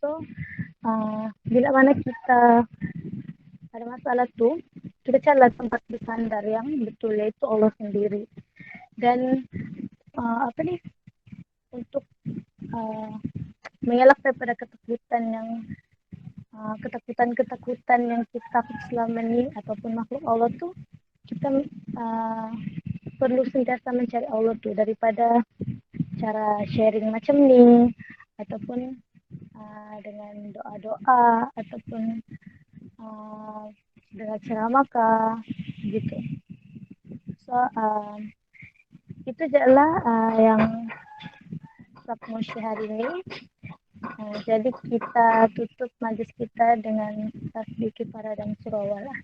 So bila mana kita ada masalah tuh, kita carilah tempat bersandar yang betul, yaitu Allah sendiri. Dan apa nih, untuk mengelak daripada ketakutan yang kita takut selama ini ataupun makhluk Allah tuh, kita perlu sentiasa mencari Allah tuh, daripada cara sharing macam ni ataupun dengan doa-doa ataupun dengan ceramah gitu. So itu jelah yang Sabtu hari ini. Jadi kita tutup majlis kita dengan tasbih kifarah dan surah walah.